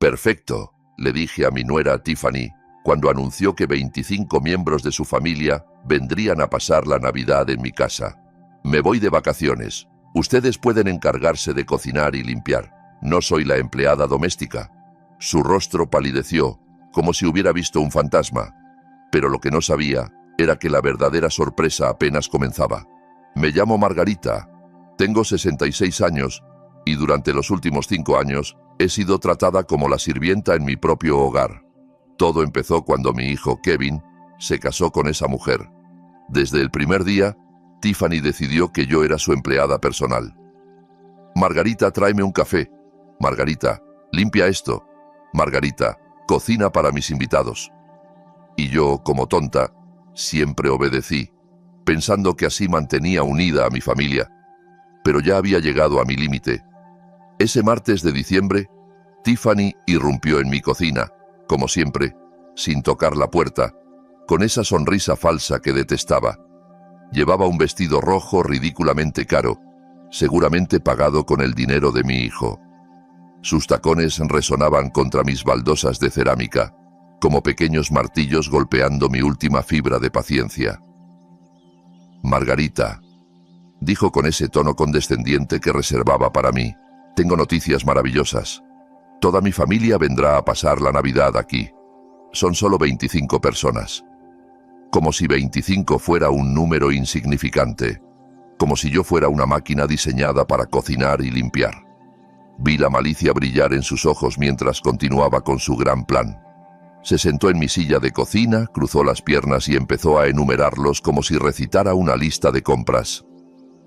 Perfecto, le dije a mi nuera Tiffany, cuando anunció que 25 miembros de su familia vendrían a pasar la Navidad en mi casa. Me voy de vacaciones. Ustedes pueden encargarse de cocinar y limpiar. No soy la empleada doméstica. Su rostro palideció, como si hubiera visto un fantasma. Pero lo que no sabía era que la verdadera sorpresa apenas comenzaba. Me llamo Margarita. Tengo 66 años y durante los últimos 5 años he sido tratada como la sirvienta en mi propio hogar. Todo empezó cuando mi hijo Kevin se casó con esa mujer. Desde el primer día, Tiffany decidió que yo era su empleada personal. Margarita, tráeme un café. Margarita, limpia esto. Margarita, cocina para mis invitados. Y yo, como tonta, siempre obedecí, pensando que así mantenía unida a mi familia. Pero ya había llegado a mi límite. Ese martes de diciembre, Tiffany irrumpió en mi cocina, como siempre, sin tocar la puerta, con esa sonrisa falsa que detestaba. Llevaba un vestido rojo ridículamente caro, seguramente pagado con el dinero de mi hijo. Sus tacones resonaban contra mis baldosas de cerámica, como pequeños martillos golpeando mi última fibra de paciencia. Margarita, dijo con ese tono condescendiente que reservaba para mí, tengo noticias maravillosas. Toda mi familia vendrá a pasar la Navidad aquí. Son solo 25 personas. Como si 25 fuera un número insignificante. Como si yo fuera una máquina diseñada para cocinar y limpiar. Vi la malicia brillar en sus ojos mientras continuaba con su gran plan. Se sentó en mi silla de cocina, cruzó las piernas y empezó a enumerarlos como si recitara una lista de compras.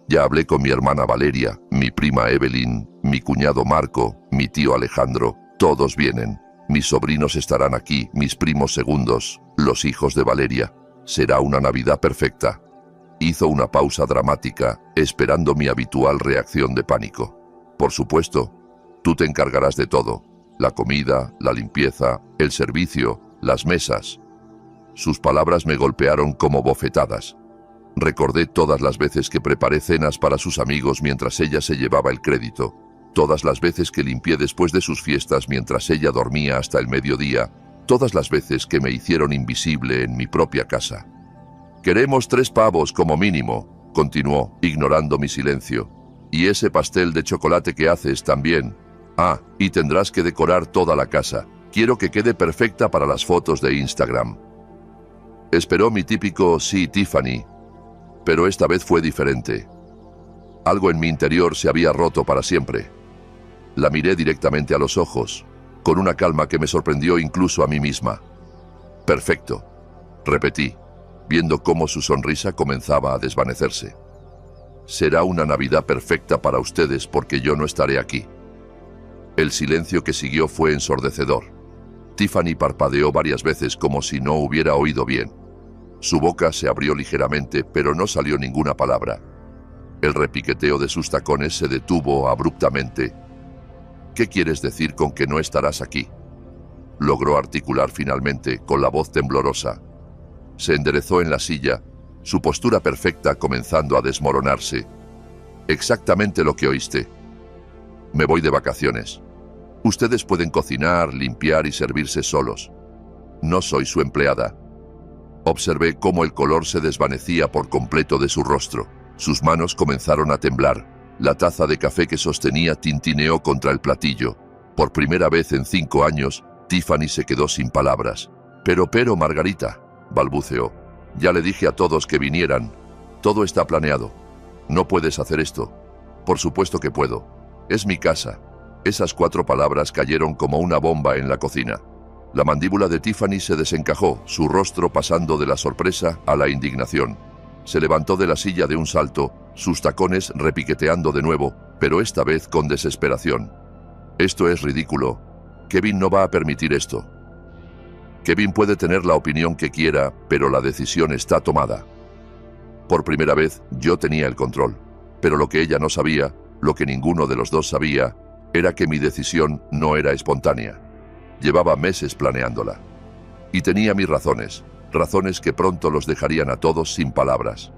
Ya hablé con mi hermana Valeria, mi prima Evelyn, mi cuñado Marco, mi tío Alejandro, todos vienen. Mis sobrinos estarán aquí, mis primos segundos, los hijos de Valeria. Será una Navidad perfecta. Hizo una pausa dramática, esperando mi habitual reacción de pánico. Por supuesto, tú te encargarás de todo. La comida, la limpieza, el servicio, las mesas. Sus palabras me golpearon como bofetadas. Recordé todas las veces que preparé cenas para sus amigos mientras ella se llevaba el crédito. Todas las veces que limpié después de sus fiestas mientras ella dormía hasta el mediodía. Todas las veces que me hicieron invisible en mi propia casa. Queremos 3 pavos como mínimo, continuó, ignorando mi silencio. Y ese pastel de chocolate que haces también. Ah, y tendrás que decorar toda la casa. Quiero que quede perfecta para las fotos de Instagram. Esperó mi típico sí, Tiffany. Pero esta vez fue diferente. Algo en mi interior se había roto para siempre. La miré directamente a los ojos, con una calma que me sorprendió incluso a mí misma. Perfecto, repetí, viendo cómo su sonrisa comenzaba a desvanecerse. Será una Navidad perfecta para ustedes porque yo no estaré aquí. El silencio que siguió fue ensordecedor. Tiffany parpadeó varias veces como si no hubiera oído bien. Su boca se abrió ligeramente, pero no salió ninguna palabra. El repiqueteo de sus tacones se detuvo abruptamente. ¿Qué quieres decir con que no estarás aquí? Logró articular finalmente, con la voz temblorosa. Se enderezó en la silla, su postura perfecta comenzando a desmoronarse. Exactamente lo que oíste. Me voy de vacaciones. Ustedes pueden cocinar, limpiar y servirse solos. No soy su empleada. Observé cómo el color se desvanecía por completo de su rostro. Sus manos comenzaron a temblar. La taza de café que sostenía tintineó contra el platillo. Por primera vez en 5 años, Tiffany se quedó sin palabras. Pero, Margarita, balbuceó. Ya le dije a todos que vinieran. Todo está planeado. No puedes hacer esto. Por supuesto que puedo. Es mi casa. Esas 4 palabras cayeron como una bomba en la cocina. La mandíbula de Tiffany se desencajó, su rostro pasando de la sorpresa a la indignación. Se levantó de la silla de un salto, sus tacones repiqueteando de nuevo, pero esta vez con desesperación. Esto es ridículo. Kevin no va a permitir esto. Kevin puede tener la opinión que quiera, pero la decisión está tomada. Por primera vez, yo tenía el control. Pero lo que ella no sabía, lo que ninguno de los dos sabía, era que mi decisión no era espontánea. Llevaba meses planeándola. Y tenía mis razones, razones que pronto los dejarían a todos sin palabras.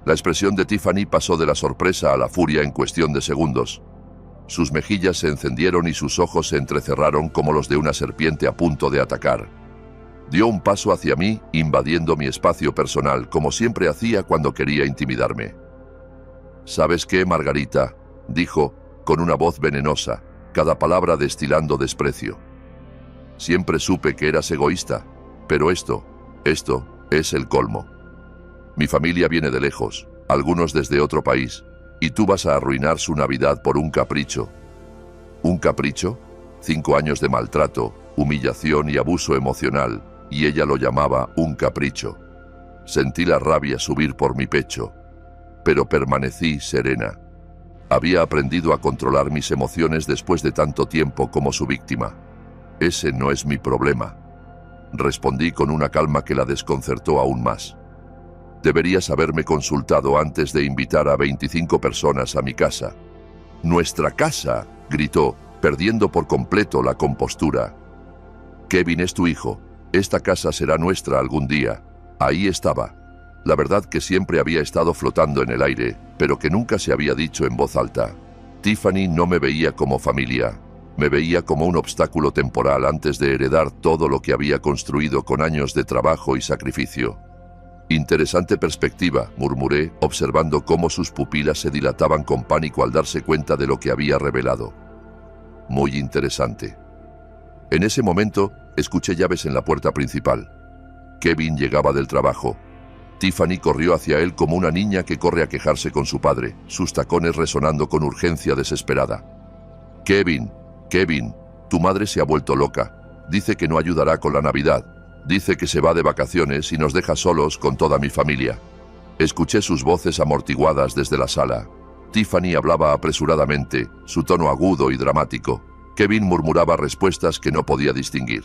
La expresión de Tiffany pasó de la sorpresa a la furia en cuestión de segundos. Sus mejillas se encendieron y sus ojos se entrecerraron como los de una serpiente a punto de atacar. Dio un paso hacia mí, invadiendo mi espacio personal, como siempre hacía cuando quería intimidarme. «¿Sabes qué, Margarita?», dijo, con una voz venenosa, cada palabra destilando desprecio. «Siempre supe que eras egoísta, pero esto es el colmo. Mi familia viene de lejos, algunos desde otro país, y tú vas a arruinar su Navidad por un capricho». ¿Un capricho? 5 años de maltrato, humillación y abuso emocional, y ella lo llamaba un capricho. Sentí la rabia subir por mi pecho, pero permanecí serena. Había aprendido a controlar mis emociones después de tanto tiempo como su víctima. «Ese no es mi problema», respondí con una calma que la desconcertó aún más. «Deberías haberme consultado antes de invitar a 25 personas a mi casa». «¿Nuestra casa?», gritó, perdiendo por completo la compostura. «Kevin es tu hijo. Esta casa será nuestra algún día». Ahí estaba. La verdad que siempre había estado flotando en el aire, pero que nunca se había dicho en voz alta. Tiffany no me veía como familia. Me veía como un obstáculo temporal antes de heredar todo lo que había construido con años de trabajo y sacrificio. «Interesante perspectiva», murmuré, observando cómo sus pupilas se dilataban con pánico al darse cuenta de lo que había revelado. «Muy interesante». En ese momento, escuché llaves en la puerta principal. Kevin llegaba del trabajo. Tiffany corrió hacia él como una niña que corre a quejarse con su padre, sus tacones resonando con urgencia desesperada. «Kevin, Kevin, tu madre se ha vuelto loca. Dice que no ayudará con la Navidad. Dice que se va de vacaciones y nos deja solos con toda mi familia». Escuché sus voces amortiguadas desde la sala. Tiffany hablaba apresuradamente, su tono agudo y dramático. Kevin murmuraba respuestas que no podía distinguir.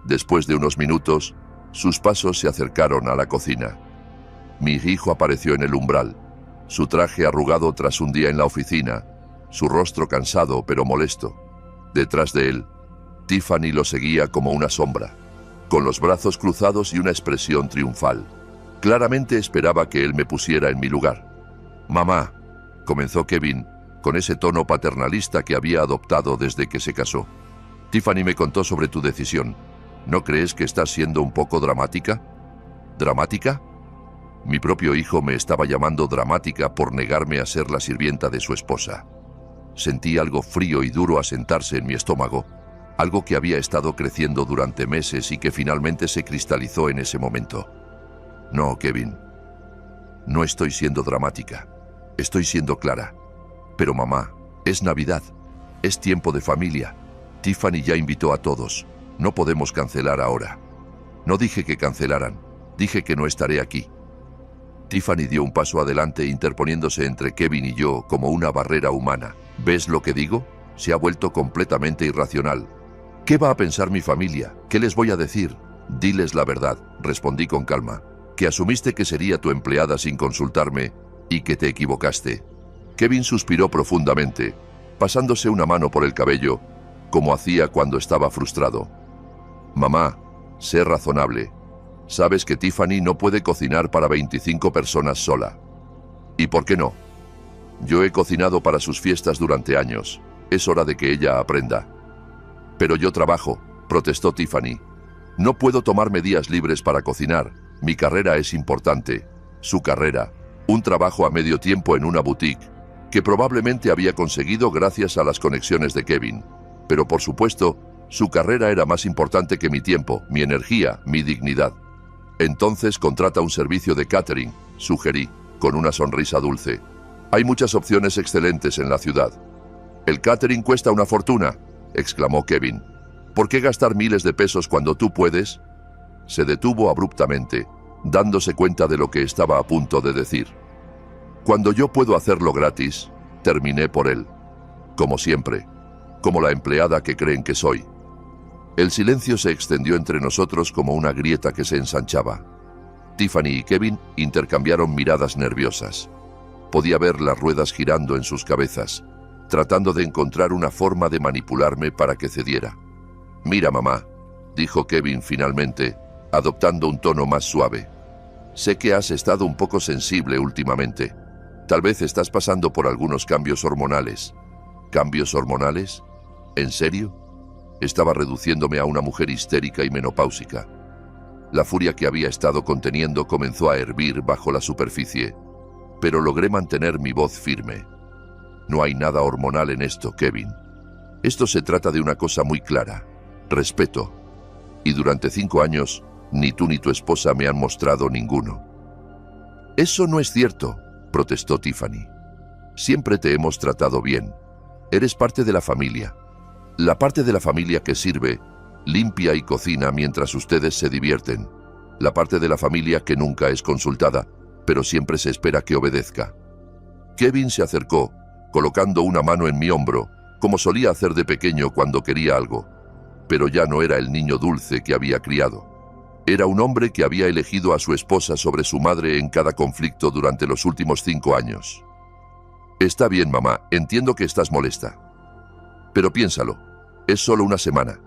Después de unos minutos, sus pasos se acercaron a la cocina. Mi hijo apareció en el umbral, su traje arrugado tras un día en la oficina, su rostro cansado pero molesto. Detrás de él, Tiffany lo seguía como una sombra, con los brazos cruzados y una expresión triunfal. Claramente esperaba que él me pusiera en mi lugar. «Mamá», comenzó Kevin, con ese tono paternalista que había adoptado desde que se casó. «Tiffany me contó sobre tu decisión. ¿No crees que estás siendo un poco dramática?» ¿Dramática? Mi propio hijo me estaba llamando dramática por negarme a ser la sirvienta de su esposa. Sentí algo frío y duro asentarse en mi estómago, algo que había estado creciendo durante meses y que finalmente se cristalizó en ese momento. «No, Kevin. No estoy siendo dramática. Estoy siendo clara. Pero mamá, es Navidad. Es tiempo de familia. Tiffany ya invitó a todos. No podemos cancelar ahora». «No dije que cancelaran. Dije que no estaré aquí». Tiffany dio un paso adelante interponiéndose entre Kevin y yo como una barrera humana. «¿Ves lo que digo? Se ha vuelto completamente irracional. ¿Qué va a pensar mi familia? ¿Qué les voy a decir?» «Diles la verdad», respondí con calma. «Que asumiste que sería tu empleada sin consultarme y que te equivocaste». Kevin suspiró profundamente, pasándose una mano por el cabello, como hacía cuando estaba frustrado. «Mamá, sé razonable. Sabes que Tiffany no puede cocinar para 25 personas sola. ¿Y por qué no? Yo he cocinado para sus fiestas durante años. Es hora de que ella aprenda». «Pero yo trabajo», protestó Tiffany. «No puedo tomarme días libres para cocinar. Mi carrera es importante». Su carrera, un trabajo a medio tiempo en una boutique, que probablemente había conseguido gracias a las conexiones de Kevin. Pero por supuesto, su carrera era más importante que mi tiempo, mi energía, mi dignidad. «Entonces contrata un servicio de catering», sugerí, con una sonrisa dulce. «Hay muchas opciones excelentes en la ciudad». «El catering cuesta una fortuna», exclamó Kevin. «¿Por qué gastar miles de pesos cuando tú puedes?» Se detuvo abruptamente, dándose cuenta de lo que estaba a punto de decir. «Cuando yo puedo hacerlo gratis», terminé por él. Como siempre, como la empleada que creen que soy. El silencio se extendió entre nosotros como una grieta que se ensanchaba. Tiffany y Kevin intercambiaron miradas nerviosas. Podía ver las ruedas girando en sus cabezas, tratando de encontrar una forma de manipularme para que cediera. «Mira, mamá», dijo Kevin finalmente, adoptando un tono más suave. «Sé que has estado un poco sensible últimamente. Tal vez estás pasando por algunos cambios hormonales. ¿Cambios hormonales? ¿En serio? Estaba reduciéndome a una mujer histérica y menopáusica. La furia que había estado conteniendo comenzó a hervir bajo la superficie, pero logré mantener mi voz firme. No hay nada hormonal en esto, Kevin. Esto se trata de una cosa muy clara: respeto. Y durante 5 años, ni tú ni tu esposa me han mostrado ninguno. Eso no es cierto, protestó Tiffany. Siempre te hemos tratado bien. Eres parte de la familia. La parte de la familia que sirve, limpia y cocina mientras ustedes se divierten. La parte de la familia que nunca es consultada, pero siempre se espera que obedezca. Kevin se acercó, colocando una mano en mi hombro, como solía hacer de pequeño cuando quería algo. Pero ya no era el niño dulce que había criado. Era un hombre que había elegido a su esposa sobre su madre en cada conflicto durante los últimos 5 años. Está bien, mamá, entiendo que estás molesta. Pero piénsalo, es solo una semana.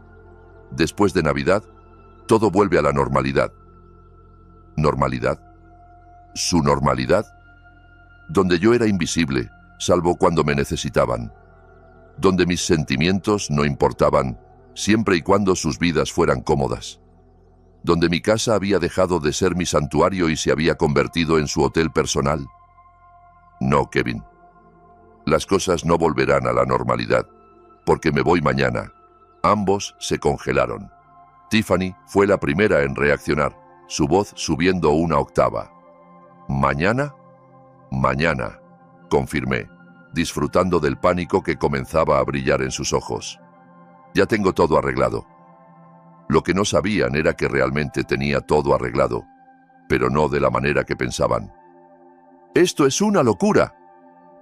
Después de Navidad, todo vuelve a la normalidad. ¿Normalidad? ¿Su normalidad? Donde yo era invisible, salvo cuando me necesitaban. Donde mis sentimientos no importaban, siempre y cuando sus vidas fueran cómodas. Donde mi casa había dejado de ser mi santuario y se había convertido en su hotel personal. No, Kevin. Las cosas no volverán a la normalidad, porque me voy mañana. Ambos se congelaron. Tiffany fue la primera en reaccionar, su voz subiendo una octava. ¿Mañana? Mañana, confirmé, disfrutando del pánico que comenzaba a brillar en sus ojos. Ya tengo todo arreglado. Lo que no sabían era que realmente tenía todo arreglado, pero no de la manera que pensaban. ¡Esto es una locura!,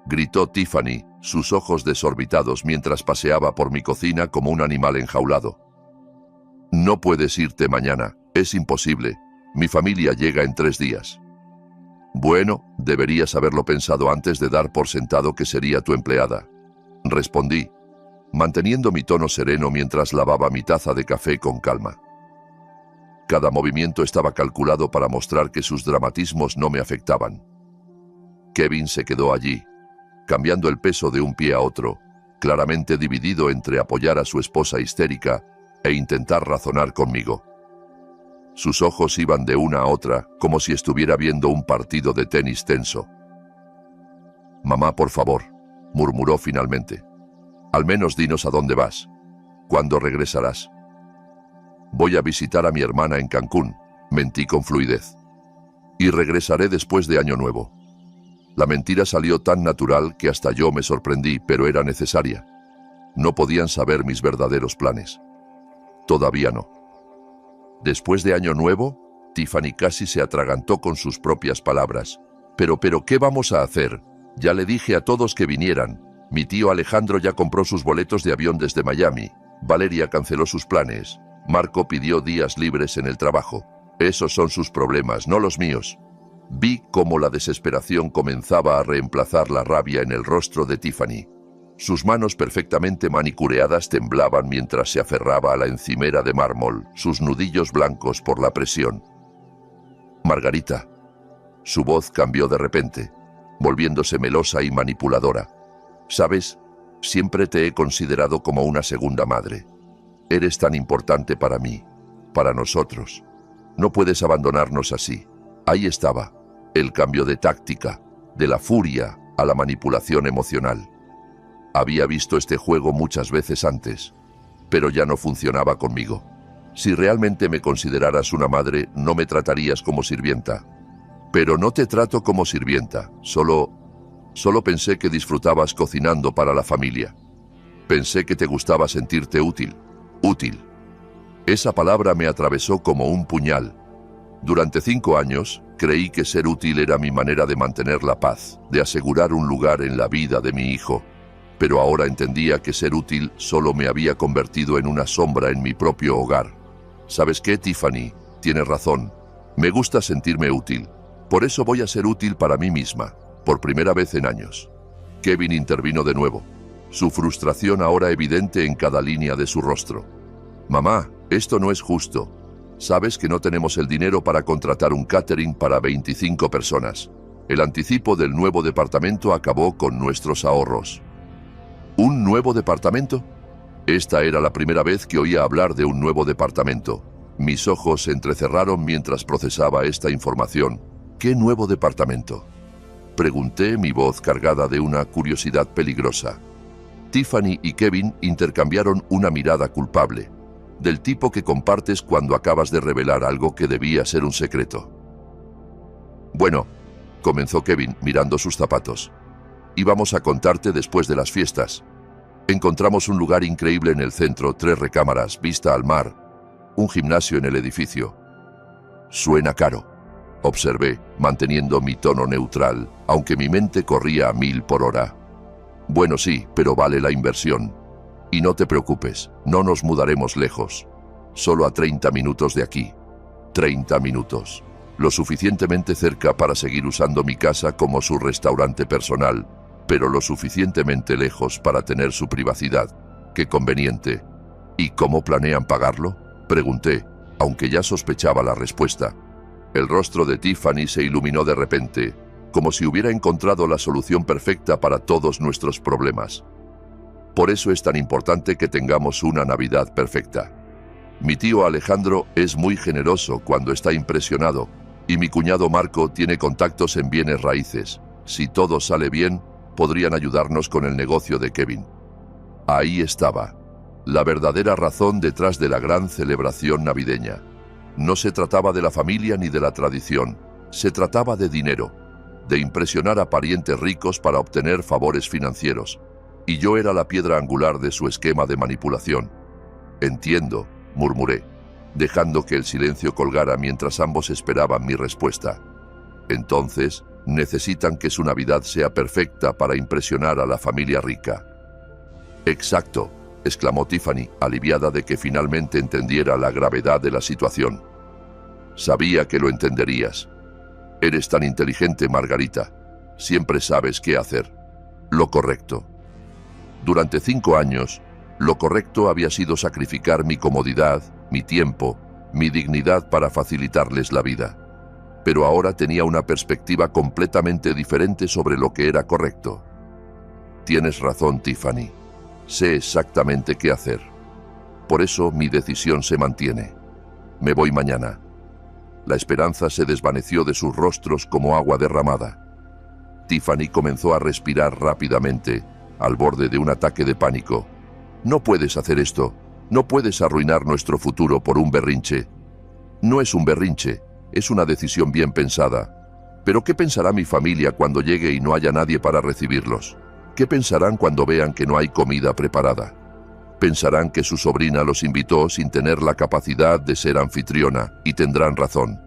gritó Tiffany, sus ojos desorbitados mientras paseaba por mi cocina como un animal enjaulado. No puedes irte mañana, es imposible. Mi familia llega en 3 días. Bueno, deberías haberlo pensado antes de dar por sentado que sería tu empleada, respondí, manteniendo mi tono sereno mientras lavaba mi taza de café con calma. Cada movimiento estaba calculado para mostrar que sus dramatismos no me afectaban. Kevin se quedó allí, cambiando el peso de un pie a otro, claramente dividido entre apoyar a su esposa histérica e intentar razonar conmigo. Sus ojos iban de una a otra, como si estuviera viendo un partido de tenis tenso. «Mamá, por favor», murmuró finalmente. «Al menos dinos a dónde vas. ¿Cuándo regresarás?» «Voy a visitar a mi hermana en Cancún», mentí con fluidez. «Y regresaré después de Año Nuevo». La mentira salió tan natural que hasta yo me sorprendí, pero era necesaria. No podían saber mis verdaderos planes. Todavía no. Después de Año Nuevo, Tiffany casi se atragantó con sus propias palabras. Pero, ¿qué vamos a hacer? Ya le dije a todos que vinieran. Mi tío Alejandro ya compró sus boletos de avión desde Miami. Valeria canceló sus planes. Marco pidió días libres en el trabajo. Esos son sus problemas, no los míos. Vi cómo la desesperación comenzaba a reemplazar la rabia en el rostro de Tiffany. Sus manos perfectamente manicureadas temblaban mientras se aferraba a la encimera de mármol, sus nudillos blancos por la presión. «Margarita». Su voz cambió de repente, volviéndose melosa y manipuladora. «¿Sabes? Siempre te he considerado como una segunda madre. Eres tan importante para mí, para nosotros. No puedes abandonarnos así». Ahí estaba, el cambio de táctica, de la furia a la manipulación emocional. Había visto este juego muchas veces antes, pero ya no funcionaba conmigo. Si realmente me consideraras una madre, no me tratarías como sirvienta. Pero no te trato como sirvienta, solo pensé que disfrutabas cocinando para la familia. Pensé que te gustaba sentirte útil. Útil. Esa palabra me atravesó como un puñal. Durante 5 años, creí que ser útil era mi manera de mantener la paz, de asegurar un lugar en la vida de mi hijo. Pero ahora entendía que ser útil solo me había convertido en una sombra en mi propio hogar. ¿Sabes qué, Tiffany? Tienes razón. Me gusta sentirme útil. Por eso voy a ser útil para mí misma, por primera vez en años. Kevin intervino de nuevo, su frustración ahora evidente en cada línea de su rostro. «Mamá, esto no es justo. Sabes que no tenemos el dinero para contratar un catering para 25 personas. El anticipo del nuevo departamento acabó con nuestros ahorros». ¿Un nuevo departamento? Esta era la primera vez que oía hablar de un nuevo departamento. Mis ojos se entrecerraron mientras procesaba esta información. ¿Qué nuevo departamento?, pregunté, mi voz cargada de una curiosidad peligrosa. Tiffany y Kevin intercambiaron una mirada culpable, del tipo que compartes cuando acabas de revelar algo que debía ser un secreto. Bueno, comenzó Kevin mirando sus zapatos. Íbamos a contarte después de las fiestas. Encontramos un lugar increíble en el centro, 3 recámaras, vista al mar, un gimnasio en el edificio. Suena caro, observé, manteniendo mi tono neutral, aunque mi mente corría a 1000 por hora. Bueno, sí, pero vale la inversión. Y no te preocupes, no nos mudaremos lejos. Solo a 30 minutos de aquí. 30 minutos. Lo suficientemente cerca para seguir usando mi casa como su restaurante personal, pero lo suficientemente lejos para tener su privacidad. ¡Qué conveniente! ¿Y cómo planean pagarlo?, pregunté, aunque ya sospechaba la respuesta. El rostro de Tiffany se iluminó de repente, como si hubiera encontrado la solución perfecta para todos nuestros problemas. Por eso es tan importante que tengamos una Navidad perfecta. Mi tío Alejandro es muy generoso cuando está impresionado, y mi cuñado Marco tiene contactos en bienes raíces. Si todo sale bien, podrían ayudarnos con el negocio de Kevin. Ahí estaba, la verdadera razón detrás de la gran celebración navideña. No se trataba de la familia ni de la tradición, se trataba de dinero, de impresionar a parientes ricos para obtener favores financieros, y yo era la piedra angular de su esquema de manipulación. Entiendo, murmuré, dejando que el silencio colgara mientras ambos esperaban mi respuesta. Entonces, necesitan que su Navidad sea perfecta para impresionar a la familia rica. Exacto, exclamó Tiffany, aliviada de que finalmente entendiera la gravedad de la situación. Sabía que lo entenderías. Eres tan inteligente, Margarita. Siempre sabes qué hacer. Lo correcto. Durante 5 años, lo correcto había sido sacrificar mi comodidad, mi tiempo, mi dignidad para facilitarles la vida. Pero ahora tenía una perspectiva completamente diferente sobre lo que era correcto. Tienes razón, Tiffany. Sé exactamente qué hacer. Por eso mi decisión se mantiene. Me voy mañana. La esperanza se desvaneció de sus rostros como agua derramada. Tiffany comenzó a respirar rápidamente, al borde de un ataque de pánico. No puedes hacer esto. No puedes arruinar nuestro futuro por un berrinche. No es un berrinche, es una decisión bien pensada. Pero ¿qué pensará mi familia cuando llegue y no haya nadie para recibirlos? ¿Qué pensarán cuando vean que no hay comida preparada? Pensarán que su sobrina los invitó sin tener la capacidad de ser anfitriona, y tendrán razón.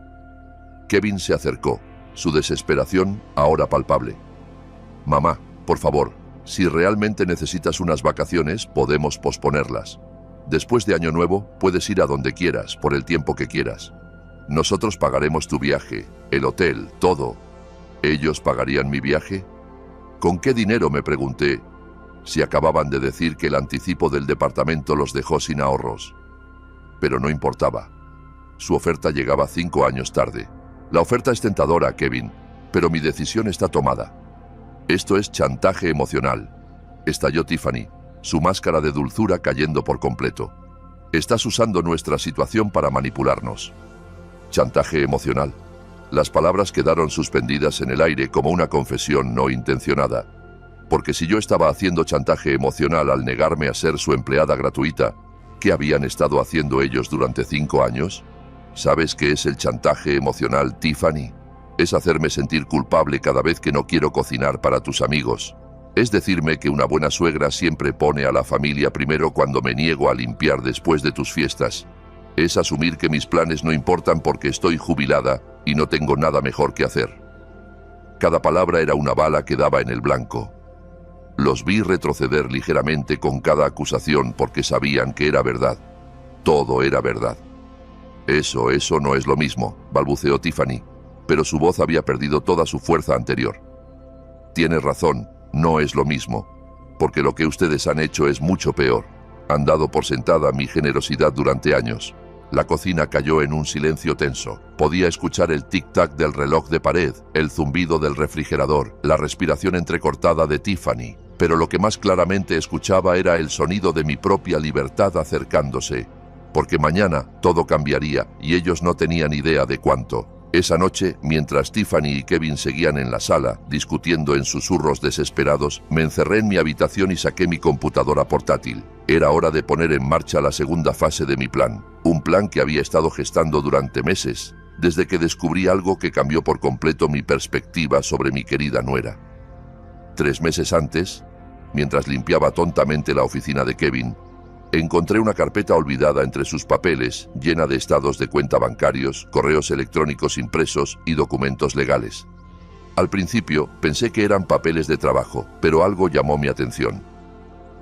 Kevin se acercó, su desesperación ahora palpable. Mamá, por favor, si realmente necesitas unas vacaciones, podemos posponerlas. Después de Año Nuevo, puedes ir a donde quieras, por el tiempo que quieras. Nosotros pagaremos tu viaje, el hotel, todo. ¿Ellos pagarían mi viaje? ¿Con qué dinero?, me pregunté, si acababan de decir que el anticipo del departamento los dejó sin ahorros. Pero no importaba. Su oferta llegaba 5 años tarde. La oferta es tentadora, Kevin, pero mi decisión está tomada. Esto es chantaje emocional, estalló Tiffany, su máscara de dulzura cayendo por completo. Estás usando nuestra situación para manipularnos. Chantaje emocional. Las palabras quedaron suspendidas en el aire como una confesión no intencionada. Porque si yo estaba haciendo chantaje emocional al negarme a ser su empleada gratuita, ¿qué habían estado haciendo ellos durante 5 años? ¿Sabes qué es el chantaje emocional, Tiffany? Es hacerme sentir culpable cada vez que no quiero cocinar para tus amigos. Es decirme que una buena suegra siempre pone a la familia primero cuando me niego a limpiar después de tus fiestas. Es asumir que mis planes no importan porque estoy jubilada y no tengo nada mejor que hacer. Cada palabra era una bala que daba en el blanco. Los vi retroceder ligeramente con cada acusación porque sabían que era verdad. Todo era verdad. Eso no es lo mismo, balbuceó Tiffany, pero su voz había perdido toda su fuerza anterior. Tienes razón, no es lo mismo, porque lo que ustedes han hecho es mucho peor. Han dado por sentada mi generosidad durante años. La cocina cayó en un silencio tenso. Podía escuchar el tic-tac del reloj de pared, el zumbido del refrigerador, la respiración entrecortada de Tiffany. pero lo que más claramente escuchaba era el sonido de mi propia libertad acercándose, porque mañana todo cambiaría y ellos no tenían idea de cuánto. Esa noche, mientras Tiffany y Kevin seguían en la sala, discutiendo en susurros desesperados, me encerré en mi habitación y saqué mi computadora portátil. Era hora de poner en marcha la segunda fase de mi plan, un plan que había estado gestando durante meses, desde que descubrí algo que cambió por completo mi perspectiva sobre mi querida nuera. 3 meses antes, mientras limpiaba tontamente la oficina de Kevin, encontré una carpeta olvidada entre sus papeles, llena de estados de cuenta bancarios, correos electrónicos impresos y documentos legales. Al principio pensé que eran papeles de trabajo, pero algo llamó mi atención.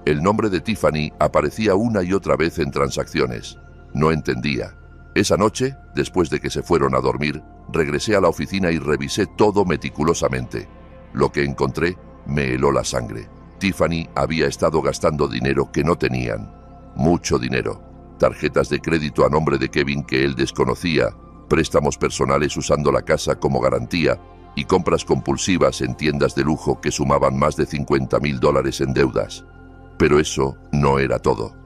El nombre de Tiffany aparecía una y otra vez en transacciones. No entendía. Esa noche, después de que se fueron a dormir, regresé a la oficina y revisé todo meticulosamente. Lo que encontré me heló la sangre. Tiffany había estado gastando dinero que no tenían. Mucho dinero. Tarjetas de crédito a nombre de Kevin que él desconocía, préstamos personales usando la casa como garantía y compras compulsivas en tiendas de lujo que sumaban más de $50,000 en deudas. Pero eso no era todo.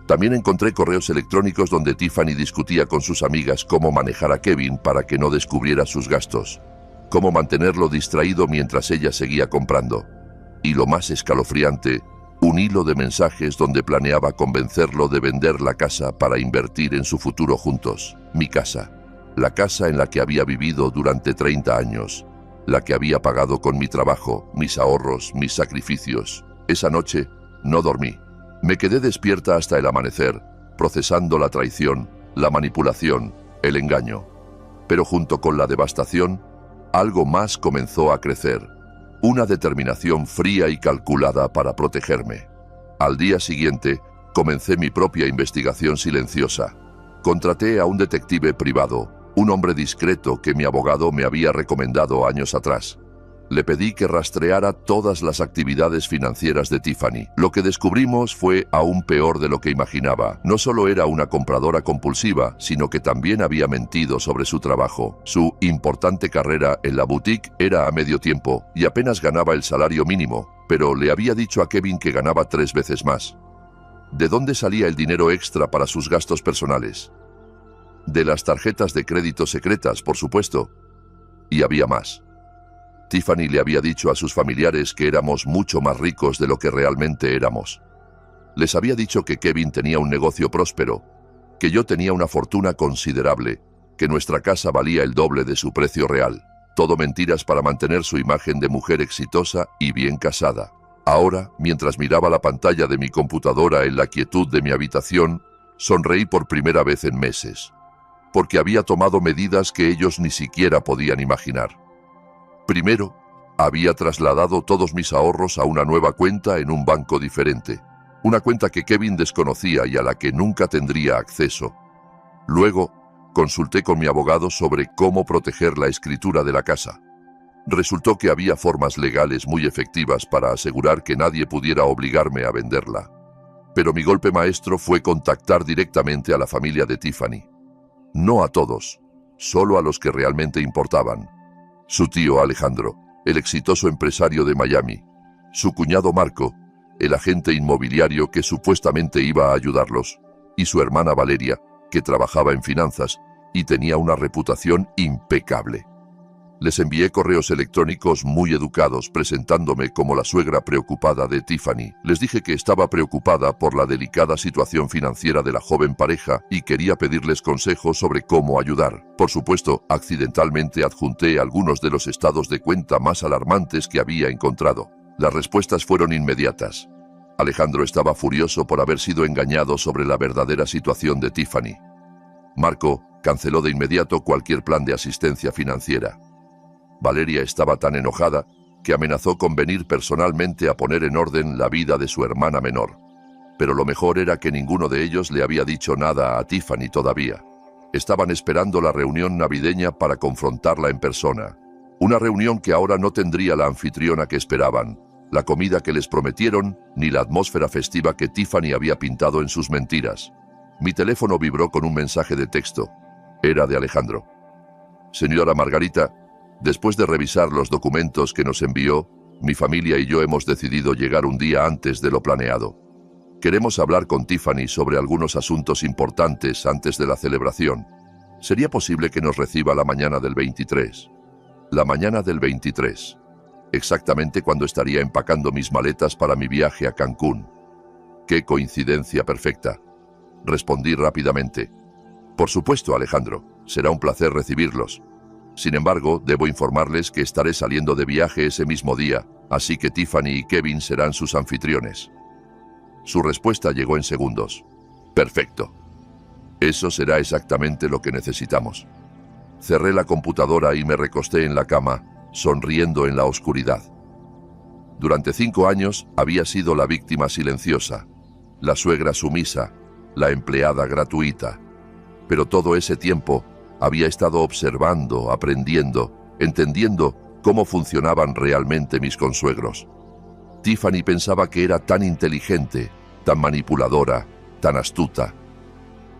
También encontré correos electrónicos donde Tiffany discutía con sus amigas cómo manejar a Kevin para que no descubriera sus gastos, cómo mantenerlo distraído mientras ella seguía comprando. Y lo más escalofriante, un hilo de mensajes donde planeaba convencerlo de vender la casa para invertir en su futuro juntos. Mi casa, la casa en la que había vivido durante 30 años, la que había pagado con mi trabajo, mis ahorros, mis sacrificios. Esa noche no dormí. Me quedé despierta hasta el amanecer, procesando la traición, la manipulación, el engaño. Pero junto con la devastación, algo más comenzó a crecer. Una determinación fría y calculada para protegerme. Al día siguiente, comencé mi propia investigación silenciosa. Contraté a un detective privado, un hombre discreto que mi abogado me había recomendado años atrás. Le pedí que rastreara todas las actividades financieras de Tiffany. Lo que descubrimos fue aún peor de lo que imaginaba. No solo era una compradora compulsiva, sino que también había mentido sobre su trabajo. Su importante carrera en la boutique era a medio tiempo y apenas ganaba el salario mínimo, pero le había dicho a Kevin que ganaba 3 veces más. ¿De dónde salía el dinero extra para sus gastos personales? De las tarjetas de crédito secretas, por supuesto. Y había más. Tiffany le había dicho a sus familiares que éramos mucho más ricos de lo que realmente éramos. Les había dicho que Kevin tenía un negocio próspero, que yo tenía una fortuna considerable, que nuestra casa valía el doble de su precio real. Todo mentiras para mantener su imagen de mujer exitosa y bien casada. Ahora, mientras miraba la pantalla de mi computadora en la quietud de mi habitación, sonreí por primera vez en meses, porque había tomado medidas que ellos ni siquiera podían imaginar. Primero, había trasladado todos mis ahorros a una nueva cuenta en un banco diferente, una cuenta que Kevin desconocía y a la que nunca tendría acceso. Luego, consulté con mi abogado sobre cómo proteger la escritura de la casa. Resultó que había formas legales muy efectivas para asegurar que nadie pudiera obligarme a venderla. Pero mi golpe maestro fue contactar directamente a la familia de Tiffany. No a todos, solo a los que realmente importaban. Su tío Alejandro, el exitoso empresario de Miami, su cuñado Marco, el agente inmobiliario que supuestamente iba a ayudarlos, y su hermana Valeria, que trabajaba en finanzas y tenía una reputación impecable. Les envié correos electrónicos muy educados presentándome como la suegra preocupada de Tiffany. Les dije que estaba preocupada por la delicada situación financiera de la joven pareja y quería pedirles consejos sobre cómo ayudar. Por supuesto, accidentalmente adjunté algunos de los estados de cuenta más alarmantes que había encontrado. Las respuestas fueron inmediatas. Alejandro estaba furioso por haber sido engañado sobre la verdadera situación de Tiffany. Marco canceló de inmediato cualquier plan de asistencia financiera. Valeria estaba tan enojada que amenazó con venir personalmente a poner en orden la vida de su hermana menor. Pero lo mejor era que ninguno de ellos le había dicho nada a Tiffany todavía. Estaban esperando la reunión navideña para confrontarla en persona. Una reunión que ahora no tendría la anfitriona que esperaban, la comida que les prometieron, ni la atmósfera festiva que Tiffany había pintado en sus mentiras. Mi teléfono vibró con un mensaje de texto. Era de Alejandro. Señora Margarita, después de revisar los documentos que nos envió, Mi familia y yo hemos decidido llegar un día antes de lo planeado. Queremos hablar con Tiffany sobre algunos asuntos importantes antes de la celebración. ¿Sería posible que nos reciba la mañana del 23? La mañana del 23. Exactamente cuando estaría empacando mis maletas para mi viaje a Cancún. ¡Qué coincidencia perfecta! Respondí rápidamente. Por supuesto, Alejandro. Será un placer recibirlos. Sin embargo, debo informarles que estaré saliendo de viaje ese mismo día, así que Tiffany y Kevin serán sus anfitriones. Su respuesta llegó en segundos. Perfecto. Eso será exactamente lo que necesitamos. Cerré la computadora y me recosté en la cama, sonriendo en la oscuridad. Durante 5 años había sido la víctima silenciosa, la suegra sumisa, la empleada gratuita. Pero todo ese tiempo había estado observando, aprendiendo, entendiendo cómo funcionaban realmente mis consuegros. Tiffany pensaba que era tan inteligente, tan manipuladora, tan astuta.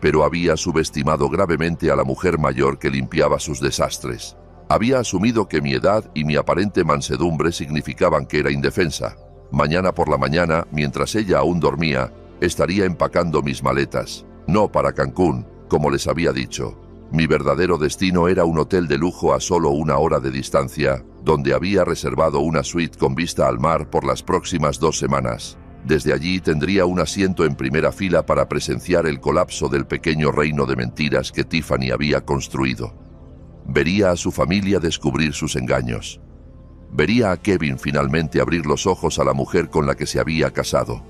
Pero había subestimado gravemente a la mujer mayor que limpiaba sus desastres. Había asumido que mi edad y mi aparente mansedumbre significaban que era indefensa. Mañana por la mañana, mientras ella aún dormía, estaría empacando mis maletas. No para Cancún, como les había dicho. Mi verdadero destino era un hotel de lujo a solo 1 hora de distancia, donde había reservado una suite con vista al mar por las próximas 2 semanas. Desde allí tendría un asiento en primera fila para presenciar el colapso del pequeño reino de mentiras que Tiffany había construido. Vería a su familia descubrir sus engaños. Vería a Kevin finalmente abrir los ojos a la mujer con la que se había casado.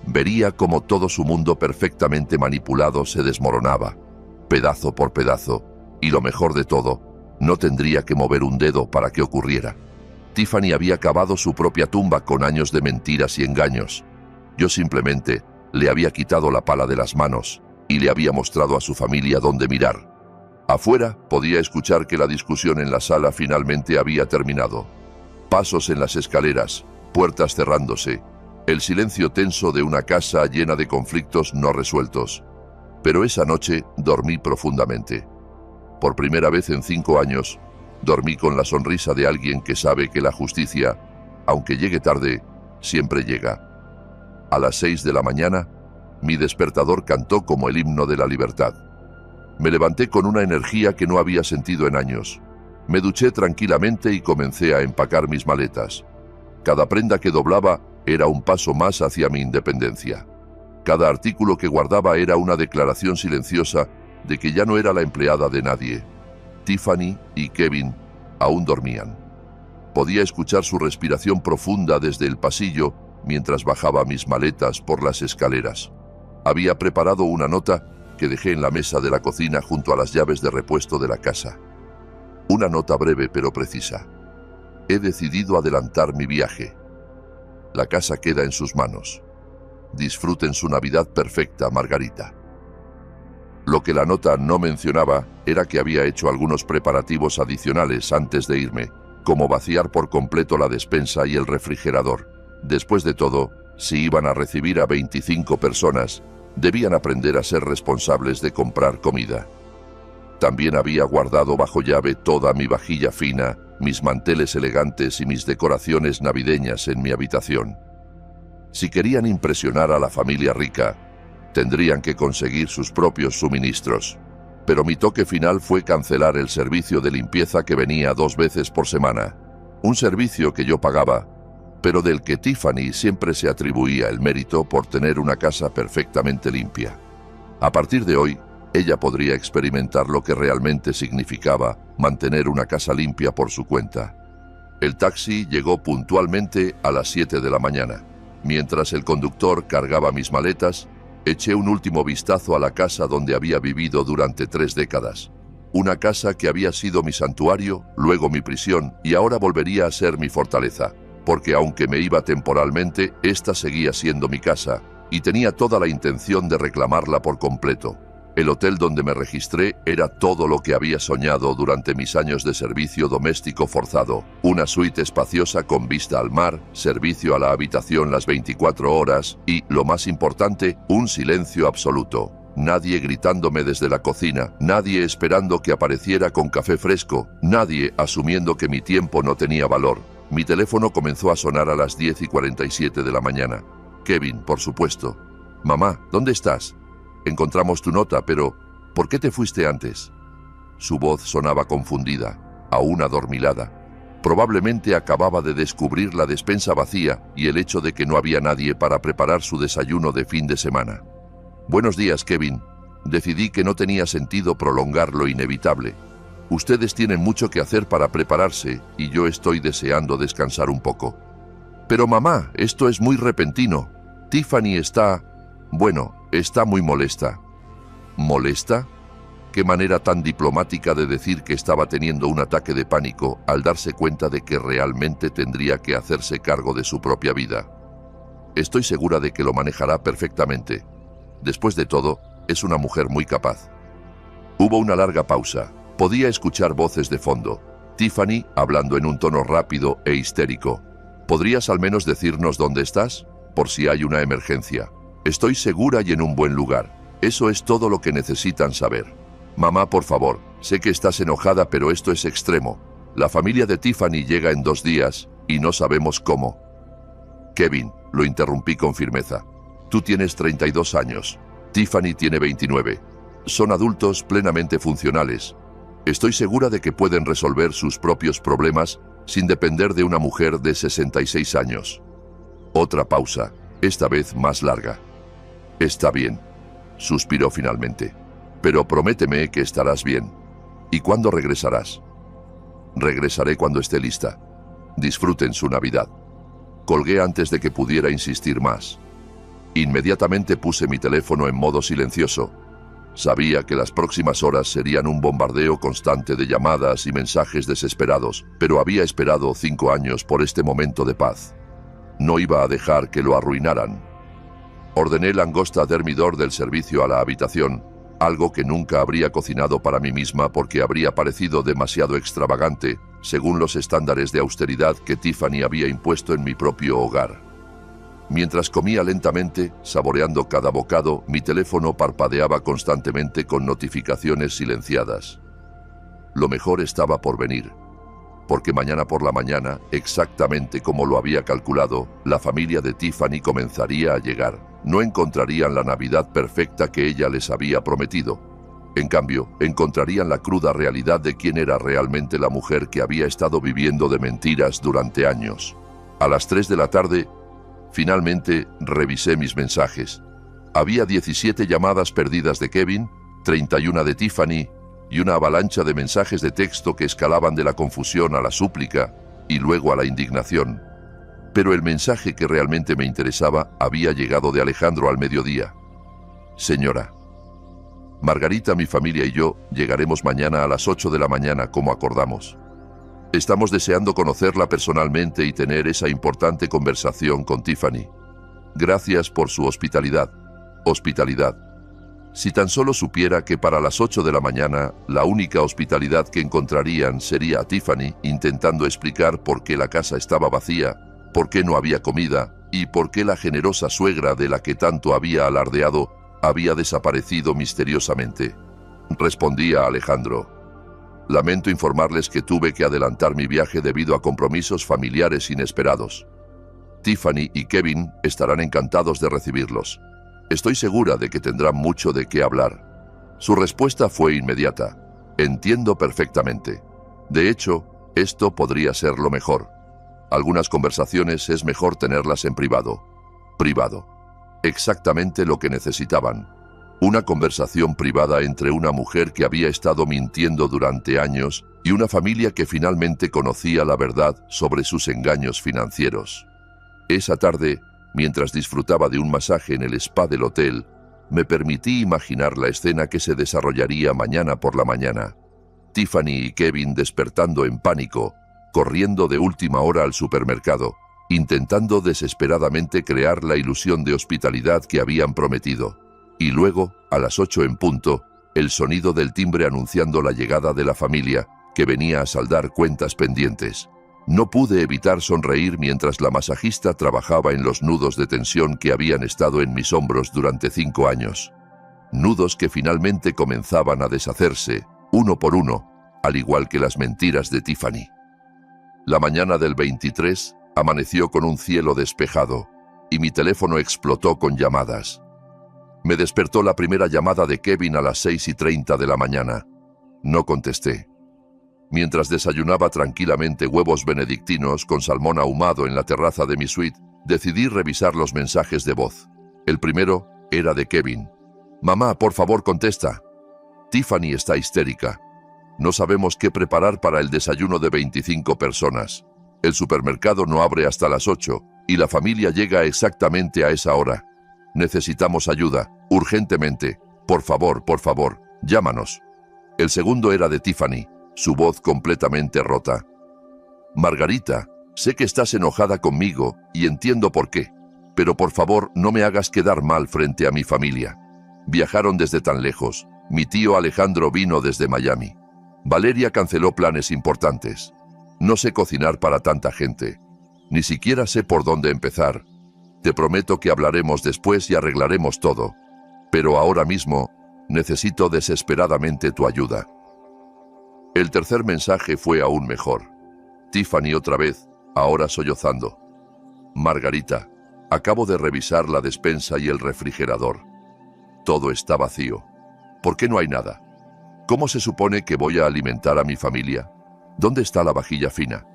Vería cómo todo su mundo perfectamente manipulado se desmoronaba, pedazo por pedazo, y lo mejor de todo, no tendría que mover un dedo para que ocurriera. Tiffany había cavado su propia tumba con años de mentiras y engaños. Yo simplemente le había quitado la pala de las manos y le había mostrado a su familia dónde mirar. Afuera podía escuchar que la discusión en la sala finalmente había terminado. Pasos en las escaleras, puertas cerrándose, el silencio tenso de una casa llena de conflictos no resueltos. Pero esa noche dormí profundamente. Por primera vez en 5 años, dormí con la sonrisa de alguien que sabe que la justicia, aunque llegue tarde, siempre llega. A las 6 de la mañana, mi despertador cantó como el himno de la libertad. Me levanté con una energía que no había sentido en años. Me duché tranquilamente y comencé a empacar mis maletas. Cada prenda que doblaba era un paso más hacia mi independencia. Cada artículo que guardaba era una declaración silenciosa de que ya no era la empleada de nadie. Tiffany y Kevin aún dormían. Podía escuchar su respiración profunda desde el pasillo mientras bajaba mis maletas por las escaleras. Había preparado una nota que dejé en la mesa de la cocina junto a las llaves de repuesto de la casa. Una nota breve pero precisa. He decidido adelantar mi viaje. La casa queda en sus manos. Disfruten su Navidad perfecta, Margarita. Lo que la nota no mencionaba era que había hecho algunos preparativos adicionales antes de irme, como vaciar por completo la despensa y el refrigerador. Después de todo, si iban a recibir a 25 personas, debían aprender a ser responsables de comprar comida. También había guardado bajo llave toda mi vajilla fina, mis manteles elegantes y mis decoraciones navideñas en mi habitación. Si querían impresionar a la familia rica, tendrían que conseguir sus propios suministros. Pero mi toque final fue cancelar el servicio de limpieza que venía 2 veces por semana. Un servicio que yo pagaba, pero del que Tiffany siempre se atribuía el mérito por tener una casa perfectamente limpia. A partir de hoy, ella podría experimentar lo que realmente significaba mantener una casa limpia por su cuenta. El taxi llegó puntualmente a las 7 de la mañana. Mientras el conductor cargaba mis maletas, eché un último vistazo a la casa donde había vivido durante 3 décadas. Una casa que había sido mi santuario, luego mi prisión y ahora volvería a ser mi fortaleza, porque aunque me iba temporalmente, esta seguía siendo mi casa y tenía toda la intención de reclamarla por completo. El hotel donde me registré era todo lo que había soñado durante mis años de servicio doméstico forzado. Una suite espaciosa con vista al mar, servicio a la habitación las 24 horas y, lo más importante, un silencio absoluto. Nadie gritándome desde la cocina, nadie esperando que apareciera con café fresco, nadie asumiendo que mi tiempo no tenía valor. Mi teléfono comenzó a sonar a las 10:47 de la mañana. Kevin, por supuesto. Mamá, ¿dónde estás? Encontramos tu nota, pero ¿por qué te fuiste antes? Su voz sonaba confundida, aún adormilada. Probablemente acababa de descubrir la despensa vacía y el hecho de que no había nadie para preparar su desayuno de fin de semana. Buenos días, Kevin. Decidí que no tenía sentido prolongar lo inevitable. Ustedes tienen mucho que hacer para prepararse y yo estoy deseando descansar un poco. Pero mamá, esto es muy repentino. Tiffany está muy molesta. ¿Molesta? Qué manera tan diplomática de decir que estaba teniendo un ataque de pánico al darse cuenta de que realmente tendría que hacerse cargo de su propia vida. Estoy segura de que lo manejará perfectamente. Después de todo, es una mujer muy capaz. Hubo una larga pausa. Podía escuchar voces de fondo. Tiffany hablando en un tono rápido e histérico. ¿Podrías al menos decirnos dónde estás? Por si hay una emergencia. Estoy segura y en un buen lugar. Eso es todo lo que necesitan saber. Mamá, por favor, sé que estás enojada, pero esto es extremo. La familia de Tiffany llega en 2 días y no sabemos cómo. Kevin, lo interrumpí con firmeza. Tú tienes 32 años. Tiffany tiene 29. Son adultos plenamente funcionales. Estoy segura de que pueden resolver sus propios problemas sin depender de una mujer de 66 años. Otra pausa, esta vez más larga. Está bien, suspiró finalmente. Pero prométeme que estarás bien. ¿Y cuándo regresarás? Regresaré cuando esté lista. Disfruten su Navidad. Colgué antes de que pudiera insistir más. Inmediatamente puse mi teléfono en modo silencioso. Sabía que las próximas horas serían un bombardeo constante de llamadas y mensajes desesperados, pero había esperado 5 años por este momento de paz. No iba a dejar que lo arruinaran. Ordené langosta thermidor del servicio a la habitación, algo que nunca habría cocinado para mí misma porque habría parecido demasiado extravagante, según los estándares de austeridad que Tiffany había impuesto en mi propio hogar. Mientras comía lentamente, saboreando cada bocado, mi teléfono parpadeaba constantemente con notificaciones silenciadas. Lo mejor estaba por venir, porque mañana por la mañana, exactamente como lo había calculado, la familia de Tiffany comenzaría a llegar. No encontrarían la Navidad perfecta que ella les había prometido. En cambio, encontrarían la cruda realidad de quién era realmente la mujer que había estado viviendo de mentiras durante años. A las 3 de la tarde, finalmente revisé mis mensajes. Había 17 llamadas perdidas de Kevin, 31 de Tiffany y una avalancha de mensajes de texto que escalaban de la confusión a la súplica y luego a la indignación. Pero el mensaje que realmente me interesaba había llegado de Alejandro al mediodía. Señora, Margarita, mi familia y yo llegaremos mañana a las 8 de la mañana como acordamos. Estamos deseando conocerla personalmente y tener esa importante conversación con Tiffany. Gracias por su hospitalidad. Hospitalidad. Si tan solo supiera que para las 8 de la mañana la única hospitalidad que encontrarían sería a Tiffany intentando explicar por qué la casa estaba vacía, por qué no había comida y por qué la generosa suegra de la que tanto había alardeado había desaparecido misteriosamente. Respondí a Alejandro. Lamento informarles que tuve que adelantar mi viaje debido a compromisos familiares inesperados. Tiffany y Kevin estarán encantados de recibirlos. Estoy segura de que tendrán mucho de qué hablar. Su respuesta fue inmediata. Entiendo perfectamente. De hecho, esto podría ser lo mejor. Algunas conversaciones es mejor tenerlas en privado. Privado. Exactamente lo que necesitaban. Una conversación privada entre una mujer que había estado mintiendo durante años y una familia que finalmente conocía la verdad sobre sus engaños financieros. Esa tarde, mientras disfrutaba de un masaje en el spa del hotel, me permití imaginar la escena que se desarrollaría mañana por la mañana. Tiffany y Kevin despertando en pánico, corriendo de última hora al supermercado, intentando desesperadamente crear la ilusión de hospitalidad que habían prometido. Y luego, a las 8 en punto, el sonido del timbre anunciando la llegada de la familia, que venía a saldar cuentas pendientes. No pude evitar sonreír mientras la masajista trabajaba en los nudos de tensión que habían estado en mis hombros durante 5 años. Nudos que finalmente comenzaban a deshacerse, uno por uno, al igual que las mentiras de Tiffany. La mañana del 23 amaneció con un cielo despejado y mi teléfono explotó con llamadas. Me despertó la primera llamada de Kevin a las 6:30 de la mañana. No contesté. Mientras desayunaba tranquilamente huevos benedictinos con salmón ahumado en la terraza de mi suite, decidí revisar los mensajes de voz. El primero era de Kevin. «Mamá, por favor, contesta. Tiffany está histérica. No sabemos qué preparar para el desayuno de 25 personas. El supermercado no abre hasta las 8 y la familia llega exactamente a esa hora. Necesitamos ayuda, urgentemente. Por favor, llámanos». El segundo era de Tiffany, su voz completamente rota. «Margarita, sé que estás enojada conmigo y entiendo por qué, pero por favor no me hagas quedar mal frente a mi familia. Viajaron desde tan lejos. Mi tío Alejandro vino desde Miami. Valeria canceló planes importantes. No sé cocinar para tanta gente. Ni siquiera sé por dónde empezar. Te prometo que hablaremos después y arreglaremos todo. Pero ahora mismo necesito desesperadamente tu ayuda». El tercer mensaje fue aún mejor. Tiffany otra vez, ahora sollozando. «Margarita, acabo de revisar la despensa y el refrigerador. Todo está vacío. ¿Por qué no hay nada? ¿Cómo se supone que voy a alimentar a mi familia? ¿Dónde está la vajilla fina?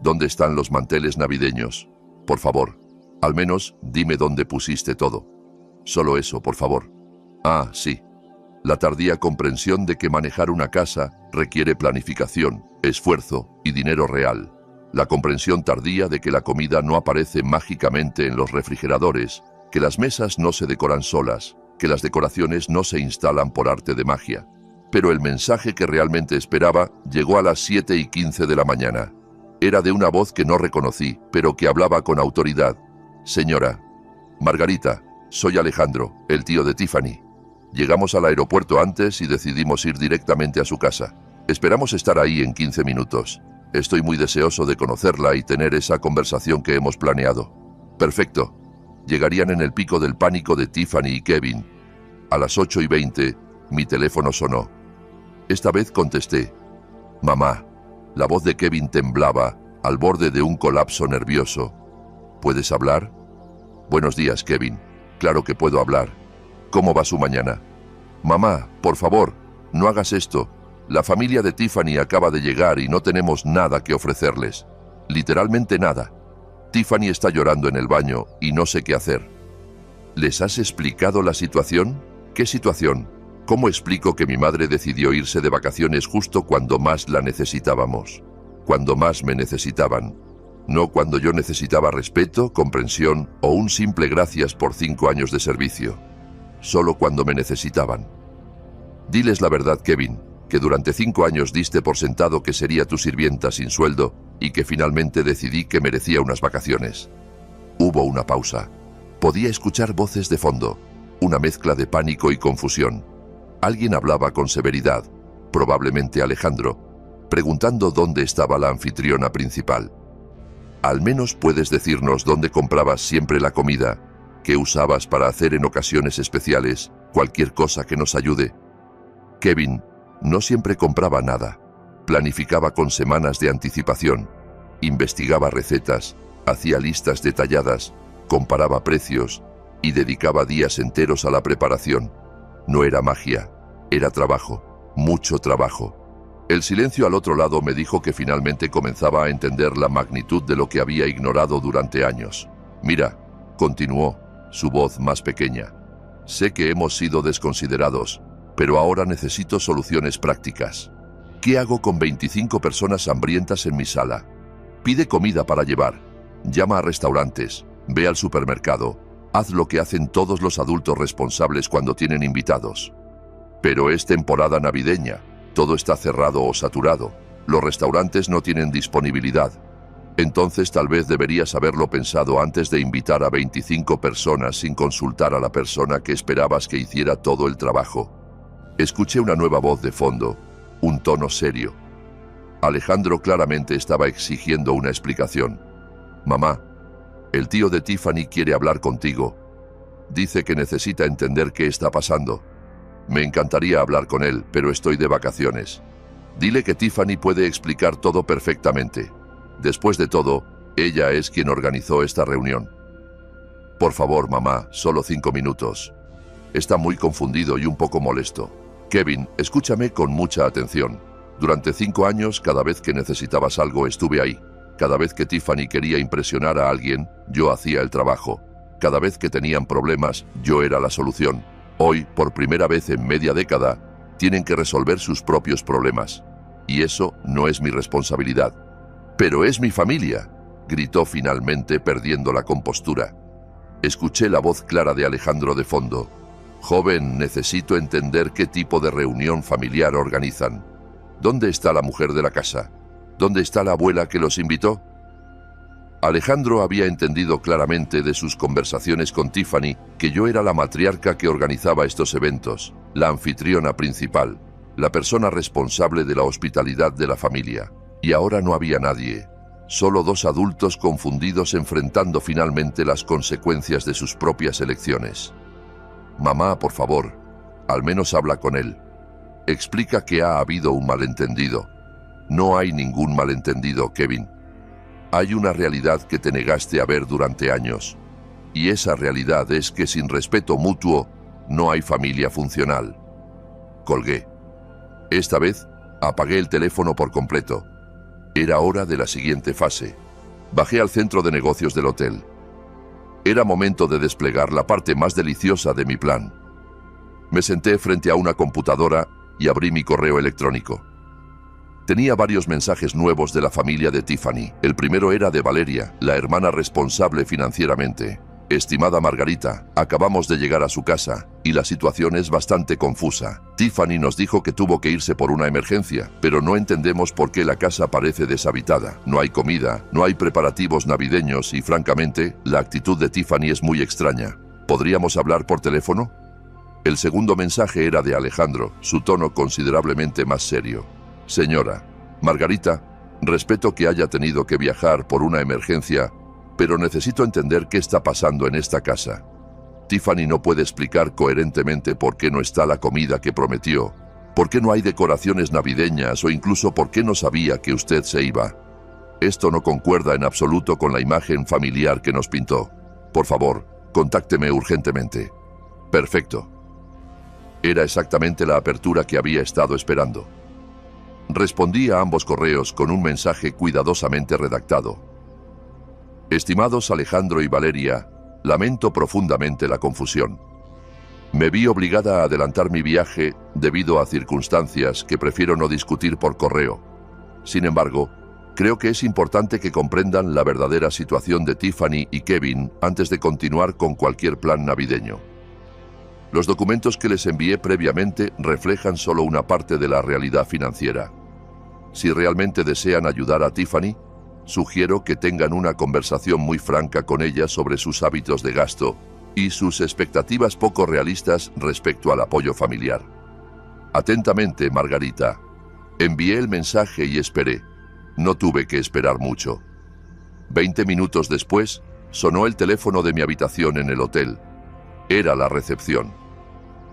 ¿Dónde están los manteles navideños? Por favor, al menos dime dónde pusiste todo. Solo eso, por favor». Ah, sí. La tardía comprensión de que manejar una casa requiere planificación, esfuerzo y dinero real. La comprensión tardía de que la comida no aparece mágicamente en los refrigeradores, que las mesas no se decoran solas, que las decoraciones no se instalan por arte de magia. Pero el mensaje que realmente esperaba llegó a las 7:15 de la mañana. Era de una voz que no reconocí, pero que hablaba con autoridad. «Señora Margarita, soy Alejandro, el tío de Tiffany. Llegamos al aeropuerto antes y decidimos ir directamente a su casa. Esperamos estar ahí en 15 minutos. Estoy muy deseoso de conocerla y tener esa conversación que hemos planeado». «Perfecto». Llegarían en el pico del pánico de Tiffany y Kevin. A las 8:20, mi teléfono sonó. Esta vez contesté. «Mamá». La voz de Kevin temblaba, al borde de un colapso nervioso. «¿Puedes hablar?» «Buenos días, Kevin. Claro que puedo hablar. ¿Cómo va su mañana?» «Mamá, por favor, no hagas esto. La familia de Tiffany acaba de llegar y no tenemos nada que ofrecerles. Literalmente nada. Tiffany está llorando en el baño y no sé qué hacer». «¿Les has explicado la situación?» «¿Qué situación? ¿Cómo explico que mi madre decidió irse de vacaciones justo cuando más la necesitábamos? Cuando más me necesitaban. No cuando yo necesitaba respeto, comprensión o un simple gracias por 5 años de servicio. Solo cuando me necesitaban. Diles la verdad, Kevin, que durante 5 años diste por sentado que sería tu sirvienta sin sueldo y que finalmente decidí que merecía unas vacaciones». Hubo una pausa. Podía escuchar voces de fondo, una mezcla de pánico y confusión. Alguien hablaba con severidad, probablemente Alejandro, preguntando dónde estaba la anfitriona principal. «Al menos puedes decirnos dónde comprabas siempre la comida, qué usabas para hacer en ocasiones especiales, cualquier cosa que nos ayude». Kevin no siempre compraba nada. Planificaba con semanas de anticipación. Investigaba recetas, hacía listas detalladas, comparaba precios y dedicaba días enteros a la preparación. No era magia, era trabajo, mucho trabajo. El silencio al otro lado me dijo que finalmente comenzaba a entender la magnitud de lo que había ignorado durante años. «Mira», continuó, su voz más pequeña, «sé que hemos sido desconsiderados, pero ahora necesito soluciones prácticas. ¿Qué hago con 25 personas hambrientas en mi sala? Pide comida para llevar, llama a restaurantes, ve al supermercado, haz lo que hacen todos los adultos responsables cuando tienen invitados. Pero es temporada navideña, todo está cerrado o saturado, los restaurantes no tienen disponibilidad. Entonces tal vez deberías haberlo pensado antes de invitar a 25 personas sin consultar a la persona que esperabas que hiciera todo el trabajo». Escuché una nueva voz de fondo, un tono serio. Alejandro claramente estaba exigiendo una explicación. «Mamá, el tío de Tiffany quiere hablar contigo. Dice que necesita entender qué está pasando. Me encantaría hablar con él, pero estoy de vacaciones. Dile que Tiffany puede explicar todo perfectamente». Después de todo, ella es quien organizó esta reunión. Por favor, mamá, solo 5 minutos. Está muy confundido y un poco molesto. Kevin, escúchame con mucha atención. Durante 5 años, cada vez que necesitabas algo, estuve ahí. Cada vez que Tiffany quería impresionar a alguien, yo hacía el trabajo. Cada vez que tenían problemas, yo era la solución. Hoy, por primera vez en media década, tienen que resolver sus propios problemas. Y eso no es mi responsabilidad. «Pero es mi familia», gritó finalmente, perdiendo la compostura. Escuché la voz clara de Alejandro de fondo. «Joven, necesito entender qué tipo de reunión familiar organizan. ¿Dónde está la mujer de la casa? ¿Dónde está la abuela que los invitó?» Alejandro había entendido claramente de sus conversaciones con Tiffany que yo era la matriarca que organizaba estos eventos, la anfitriona principal, la persona responsable de la hospitalidad de la familia. Y ahora no había nadie, solo 2 adultos confundidos enfrentando finalmente las consecuencias de sus propias elecciones. «Mamá, por favor, al menos habla con él. Explica que ha habido un malentendido». «No hay ningún malentendido, Kevin. Hay una realidad que te negaste a ver durante años. Y esa realidad es que sin respeto mutuo, no hay familia funcional». Colgué. Esta vez, apagué el teléfono por completo. Era hora de la siguiente fase. Bajé al centro de negocios del hotel. Era momento de desplegar la parte más deliciosa de mi plan. Me senté frente a una computadora y abrí mi correo electrónico. Tenía varios mensajes nuevos de la familia de Tiffany. El primero era de Valeria, la hermana responsable financieramente. «Estimada Margarita, acabamos de llegar a su casa y la situación es bastante confusa. Tiffany nos dijo que tuvo que irse por una emergencia, pero no entendemos por qué la casa parece deshabitada. No hay comida, no hay preparativos navideños y, francamente, la actitud de Tiffany es muy extraña. ¿Podríamos hablar por teléfono?» El segundo mensaje era de Alejandro, su tono considerablemente más serio. «Señora Margarita, respeto que haya tenido que viajar por una emergencia, pero necesito entender qué está pasando en esta casa. Tiffany no puede explicar coherentemente por qué no está la comida que prometió, por qué no hay decoraciones navideñas o incluso por qué no sabía que usted se iba. Esto no concuerda en absoluto con la imagen familiar que nos pintó. Por favor, contácteme urgentemente». «Perfecto». Era exactamente la apertura que había estado esperando. Respondí a ambos correos con un mensaje cuidadosamente redactado. «Estimados Alejandro y Valeria, lamento profundamente la confusión. Me vi obligada a adelantar mi viaje debido a circunstancias que prefiero no discutir por correo. Sin embargo, creo que es importante que comprendan la verdadera situación de Tiffany y Kevin antes de continuar con cualquier plan navideño. Los documentos que les envié previamente reflejan solo una parte de la realidad financiera. Si realmente desean ayudar a Tiffany, sugiero que tengan una conversación muy franca con ella sobre sus hábitos de gasto y sus expectativas poco realistas respecto al apoyo familiar. Atentamente, Margarita». Envié el mensaje y esperé. No tuve que esperar mucho. 20 minutos después, sonó el teléfono de mi habitación en el hotel. Era la recepción.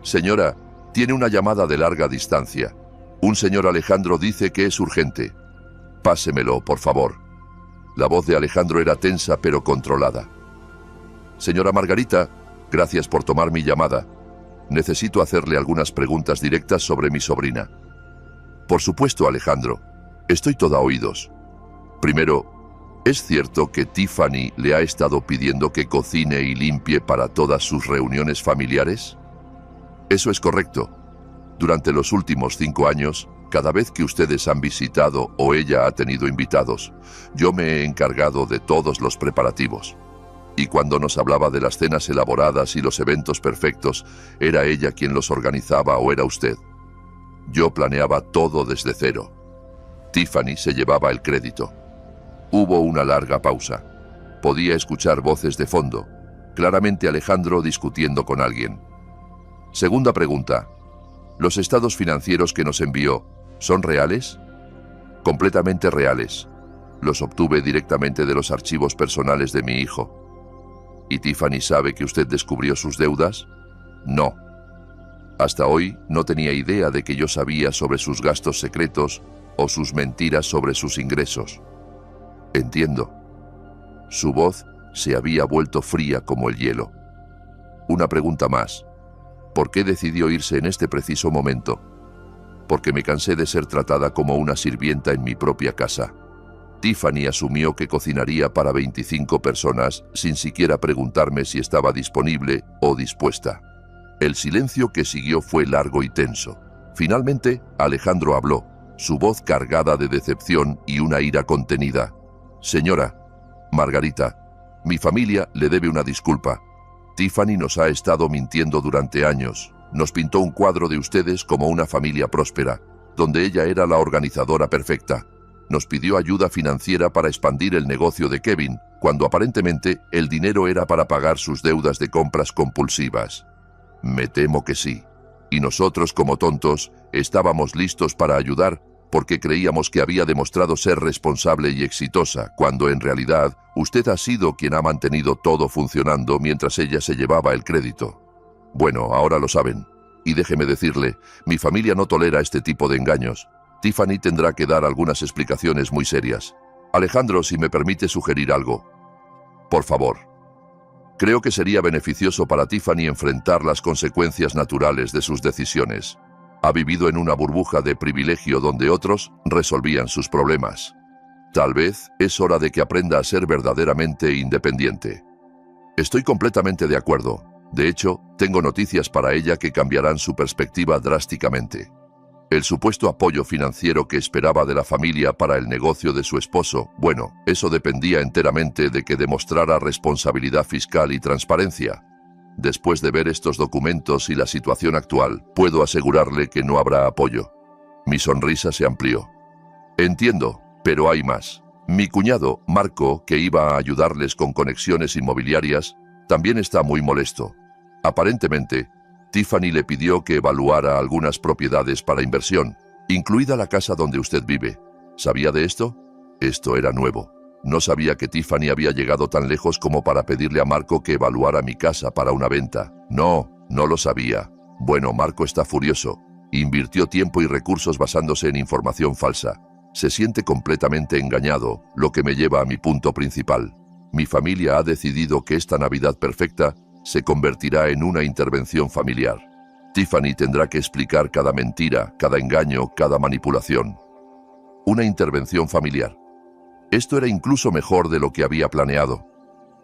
«Señora, tiene una llamada de larga distancia. Un señor Alejandro dice que es urgente. Pásemelo, por favor». La voz de Alejandro era tensa pero controlada. «Señora Margarita, gracias por tomar mi llamada. Necesito hacerle algunas preguntas directas sobre mi sobrina». «Por supuesto, Alejandro. Estoy toda oídos. Primero, ¿es cierto que Tiffany le ha estado pidiendo que cocine y limpie para todas sus reuniones familiares?» «Eso es correcto. Durante los últimos 5 años, cada vez que ustedes han visitado o ella ha tenido invitados, yo me he encargado de todos los preparativos. Y cuando nos hablaba de las cenas elaboradas y los eventos perfectos, ¿era ella quien los organizaba o era usted? Yo planeaba todo desde cero. Tiffany se llevaba el crédito». Hubo una larga pausa. Podía escuchar voces de fondo, claramente Alejandro discutiendo con alguien. «Segunda pregunta. ¿Los estados financieros que nos envió son reales?» «Completamente reales. Los obtuve directamente de los archivos personales de mi hijo». «¿Y Tiffany sabe que usted descubrió sus deudas?» «No. Hasta hoy no tenía idea de que yo sabía sobre sus gastos secretos o sus mentiras sobre sus ingresos. Entiendo. Su voz se había vuelto fría como el hielo. Una pregunta más. ¿Por qué decidió irse en este preciso momento? Porque me cansé de ser tratada como una sirvienta en mi propia casa. Tiffany asumió que cocinaría para 25 personas sin siquiera preguntarme si estaba disponible o dispuesta. El silencio que siguió fue largo y tenso. Finalmente, Alejandro habló, su voz cargada de decepción y una ira contenida. Señora, Margarita, mi familia le debe una disculpa. Tiffany nos ha estado mintiendo durante años. Nos pintó un cuadro de ustedes como una familia próspera, donde ella era la organizadora perfecta. Nos pidió ayuda financiera para expandir el negocio de Kevin, cuando aparentemente el dinero era para pagar sus deudas de compras compulsivas. Me temo que sí. Y nosotros, como tontos, estábamos listos para ayudar porque creíamos que había demostrado ser responsable y exitosa, cuando en realidad usted ha sido quien ha mantenido todo funcionando mientras ella se llevaba el crédito. Bueno, ahora lo saben. Y déjeme decirle, mi familia no tolera este tipo de engaños. Tiffany tendrá que dar algunas explicaciones muy serias. Alejandro, si me permite sugerir algo. Por favor. Creo que sería beneficioso para Tiffany enfrentar las consecuencias naturales de sus decisiones. Ha vivido en una burbuja de privilegio donde otros resolvían sus problemas. Tal vez es hora de que aprenda a ser verdaderamente independiente. Estoy completamente de acuerdo. De hecho, tengo noticias para ella que cambiarán su perspectiva drásticamente. El supuesto apoyo financiero que esperaba de la familia para el negocio de su esposo, bueno, eso dependía enteramente de que demostrara responsabilidad fiscal y transparencia. Después de ver estos documentos y la situación actual, puedo asegurarle que no habrá apoyo. Mi sonrisa se amplió. Entiendo, pero hay más. Mi cuñado, Marco, que iba a ayudarles con conexiones inmobiliarias, también está muy molesto. Aparentemente, Tiffany le pidió que evaluara algunas propiedades para inversión, incluida la casa donde usted vive. ¿Sabía de esto? Esto era nuevo. No sabía que Tiffany había llegado tan lejos como para pedirle a Marco que evaluara mi casa para una venta. No lo sabía. Bueno, Marco está furioso. Invirtió tiempo y recursos basándose en información falsa. Se siente completamente engañado, lo que me lleva a mi punto principal. Mi familia ha decidido que esta Navidad perfecta se convertirá en una intervención familiar. Tiffany tendrá que explicar cada mentira, cada engaño, cada manipulación. Una intervención familiar. Esto era incluso mejor de lo que había planeado.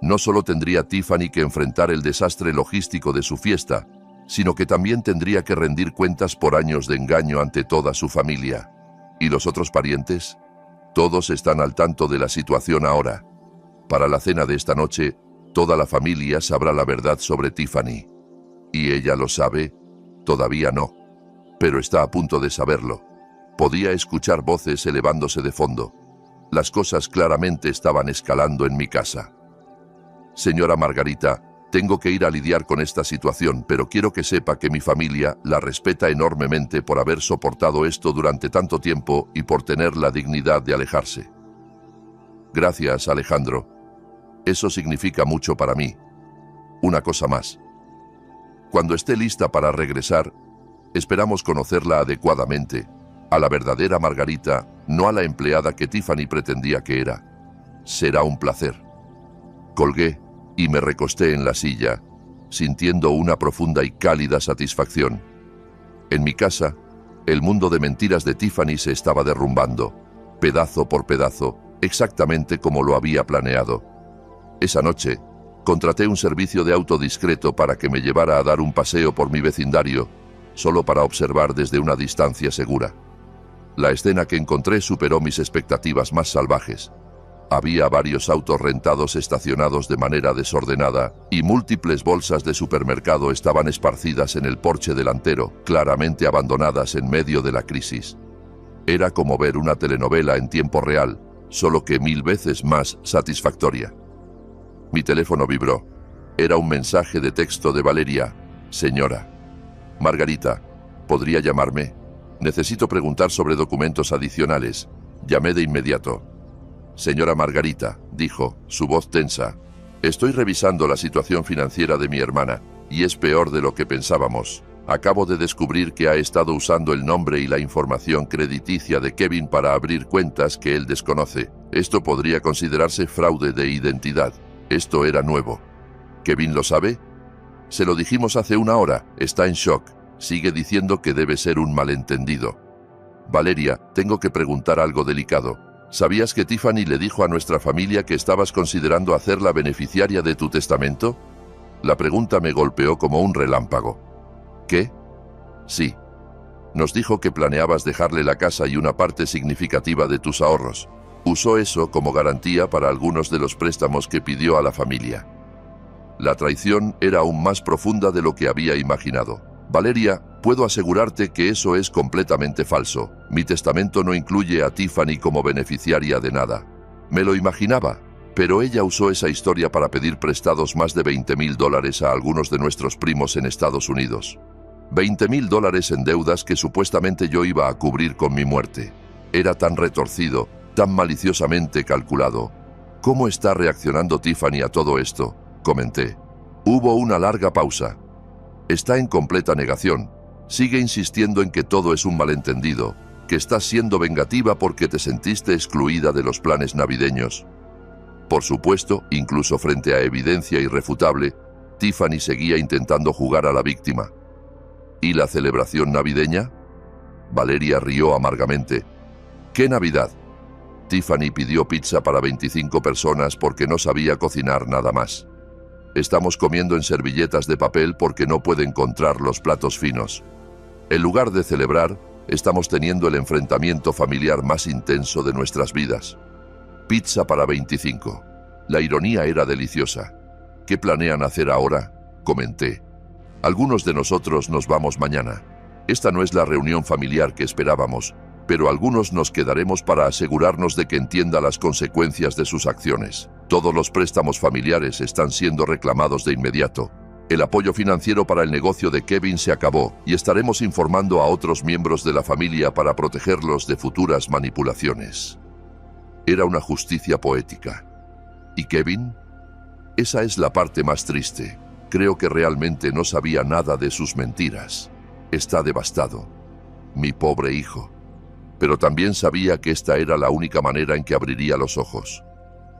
No solo tendría Tiffany que enfrentar el desastre logístico de su fiesta, sino que también tendría que rendir cuentas por años de engaño ante toda su familia. ¿Y los otros parientes? Todos están al tanto de la situación ahora. Para la cena de esta noche, toda la familia sabrá la verdad sobre Tiffany. ¿Y ella lo sabe? Todavía no. Pero está a punto de saberlo. Podía escuchar voces elevándose de fondo. Las cosas claramente estaban escalando en mi casa. Señora Margarita, tengo que ir a lidiar con esta situación, pero quiero que sepa que mi familia la respeta enormemente por haber soportado esto durante tanto tiempo y por tener la dignidad de alejarse. Gracias, Alejandro. Eso significa mucho para mí. Una cosa más. Cuando esté lista para regresar, esperamos conocerla adecuadamente, a la verdadera Margarita, no a la empleada que Tiffany pretendía que era. Será un placer. Colgué y me recosté en la silla, sintiendo una profunda y cálida satisfacción. En mi casa, el mundo de mentiras de Tiffany se estaba derrumbando, pedazo por pedazo, exactamente como lo había planeado. Esa noche, contraté un servicio de auto discreto para que me llevara a dar un paseo por mi vecindario, solo para observar desde una distancia segura. La escena que encontré superó mis expectativas más salvajes. Había varios autos rentados estacionados de manera desordenada y múltiples bolsas de supermercado estaban esparcidas en el porche delantero, claramente abandonadas en medio de la crisis. Era como ver una telenovela en tiempo real, solo que 1000 veces más satisfactoria. Mi teléfono vibró. Era un mensaje de texto de Valeria. Señora Margarita, ¿podría llamarme? Necesito preguntar sobre documentos adicionales. Llamé de inmediato. Señora Margarita, dijo, su voz tensa. Estoy revisando la situación financiera de mi hermana, y es peor de lo que pensábamos. Acabo de descubrir que ha estado usando el nombre y la información crediticia de Kevin para abrir cuentas que él desconoce. Esto podría considerarse fraude de identidad. Esto era nuevo. ¿Kevin lo sabe? Se lo dijimos hace una hora. Está en shock. Sigue diciendo que debe ser un malentendido. Valeria, tengo que preguntar algo delicado. ¿Sabías que Tiffany le dijo a nuestra familia que estabas considerando hacerla beneficiaria de tu testamento? La pregunta me golpeó como un relámpago. ¿Qué? Sí. Nos dijo que planeabas dejarle la casa y una parte significativa de tus ahorros. Usó eso como garantía para algunos de los préstamos que pidió a la familia. La traición era aún más profunda de lo que había imaginado. Valeria, puedo asegurarte que eso es completamente falso. Mi testamento no incluye a Tiffany como beneficiaria de nada. Me lo imaginaba, pero ella usó esa historia para pedir prestados más de $20,000 a algunos de nuestros primos en Estados Unidos. $20,000 en deudas que supuestamente yo iba a cubrir con mi muerte. Era tan retorcido, tan maliciosamente calculado. ¿Cómo está reaccionando Tiffany a todo esto?, comenté. Hubo una larga pausa. Está en completa negación. Sigue insistiendo en que todo es un malentendido, que estás siendo vengativa porque te sentiste excluida de los planes navideños. Por supuesto, incluso frente a evidencia irrefutable, Tiffany seguía intentando jugar a la víctima. ¿Y la celebración navideña? Valeria rió amargamente. ¿Qué Navidad? Tiffany pidió pizza para 25 personas porque no sabía cocinar nada más. Estamos comiendo en servilletas de papel porque no puede encontrar los platos finos. En lugar de celebrar, estamos teniendo el enfrentamiento familiar más intenso de nuestras vidas. Pizza para 25. La ironía era deliciosa. ¿Qué planean hacer ahora?, comenté. Algunos de nosotros nos vamos mañana. Esta no es la reunión familiar que esperábamos, pero algunos nos quedaremos para asegurarnos de que entienda las consecuencias de sus acciones. Todos los préstamos familiares están siendo reclamados de inmediato. El apoyo financiero para el negocio de Kevin se acabó y estaremos informando a otros miembros de la familia para protegerlos de futuras manipulaciones. Era una justicia poética. ¿Y Kevin? Esa es la parte más triste. Creo que realmente no sabía nada de sus mentiras. Está devastado. Mi pobre hijo. Pero también sabía que esta era la única manera en que abriría los ojos.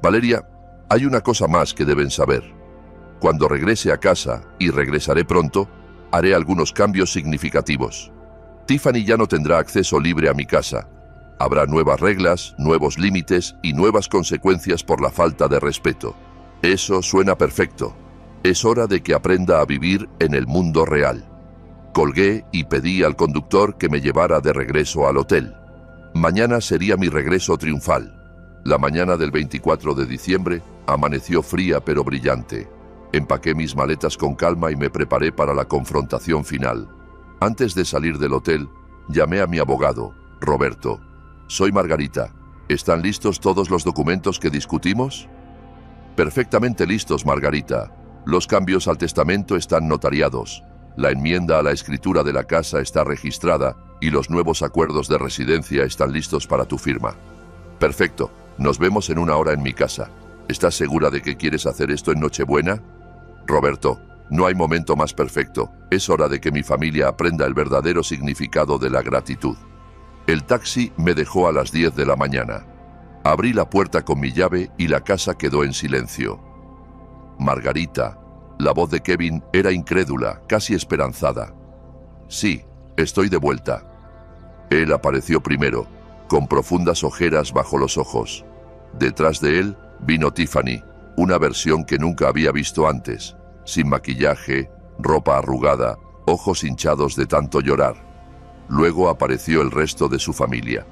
Valeria, hay una cosa más que deben saber. Cuando regrese a casa, y regresaré pronto, haré algunos cambios significativos. Tiffany ya no tendrá acceso libre a mi casa. Habrá nuevas reglas, nuevos límites y nuevas consecuencias por la falta de respeto. Eso suena perfecto. Es hora de que aprenda a vivir en el mundo real. Colgué y pedí al conductor que me llevara de regreso al hotel. Mañana sería mi regreso triunfal. La mañana del 24 de diciembre amaneció fría pero brillante. Empaqué mis maletas con calma y me preparé para la confrontación final. Antes de salir del hotel, llamé a mi abogado, Roberto. Soy Margarita. ¿Están listos todos los documentos que discutimos? Perfectamente listos, Margarita. Los cambios al testamento están notariados. La enmienda a la escritura de la casa está registrada y los nuevos acuerdos de residencia están listos para tu firma. Perfecto. Nos vemos en una hora en mi casa. ¿Estás segura de que quieres hacer esto en Nochebuena? Roberto, no hay momento más perfecto. Es hora de que mi familia aprenda el verdadero significado de la gratitud. El taxi me dejó a las 10 de la mañana. Abrí la puerta con mi llave y la casa quedó en silencio. Margarita, la voz de Kevin era incrédula, casi esperanzada. Sí, estoy de vuelta. Él apareció primero, con profundas ojeras bajo los ojos. Detrás de él vino Tiffany, una versión que nunca había visto antes, sin maquillaje, ropa arrugada, ojos hinchados de tanto llorar. Luego apareció el resto de su familia.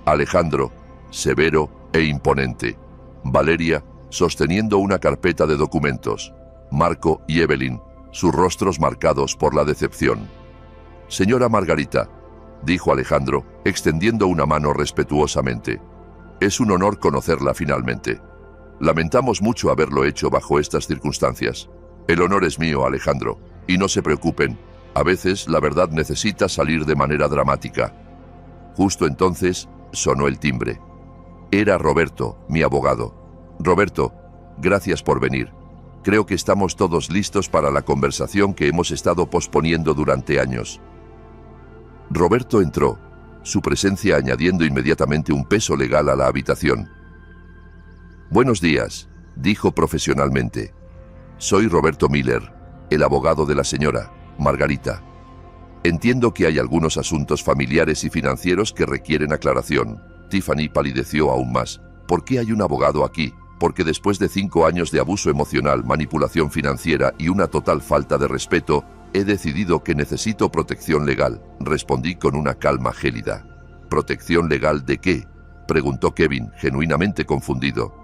Alejandro, severo e imponente. Valeria, sosteniendo una carpeta de documentos. Marco y Evelyn, sus rostros marcados por la decepción. Señora Margarita, dijo Alejandro, extendiendo una mano respetuosamente. Es un honor conocerla finalmente. Lamentamos mucho haberlo hecho bajo estas circunstancias. El honor es mío, Alejandro, y no se preocupen, a veces la verdad necesita salir de manera dramática. Justo entonces sonó el timbre. Era Roberto, mi abogado. Roberto, gracias por venir. Creo que estamos todos listos para la conversación que hemos estado posponiendo durante años. Roberto entró, su presencia añadiendo inmediatamente un peso legal a la habitación. Buenos días, dijo profesionalmente. Soy Roberto Miller, el abogado de la señora Margarita. Entiendo que hay algunos asuntos familiares y financieros que requieren aclaración. Tiffany palideció aún más. ¿Por qué hay un abogado aquí? Porque después de 5 años de abuso emocional, manipulación financiera y una total falta de respeto, he decidido que necesito protección legal, respondí con una calma gélida. ¿Protección legal de qué?, preguntó Kevin, genuinamente confundido.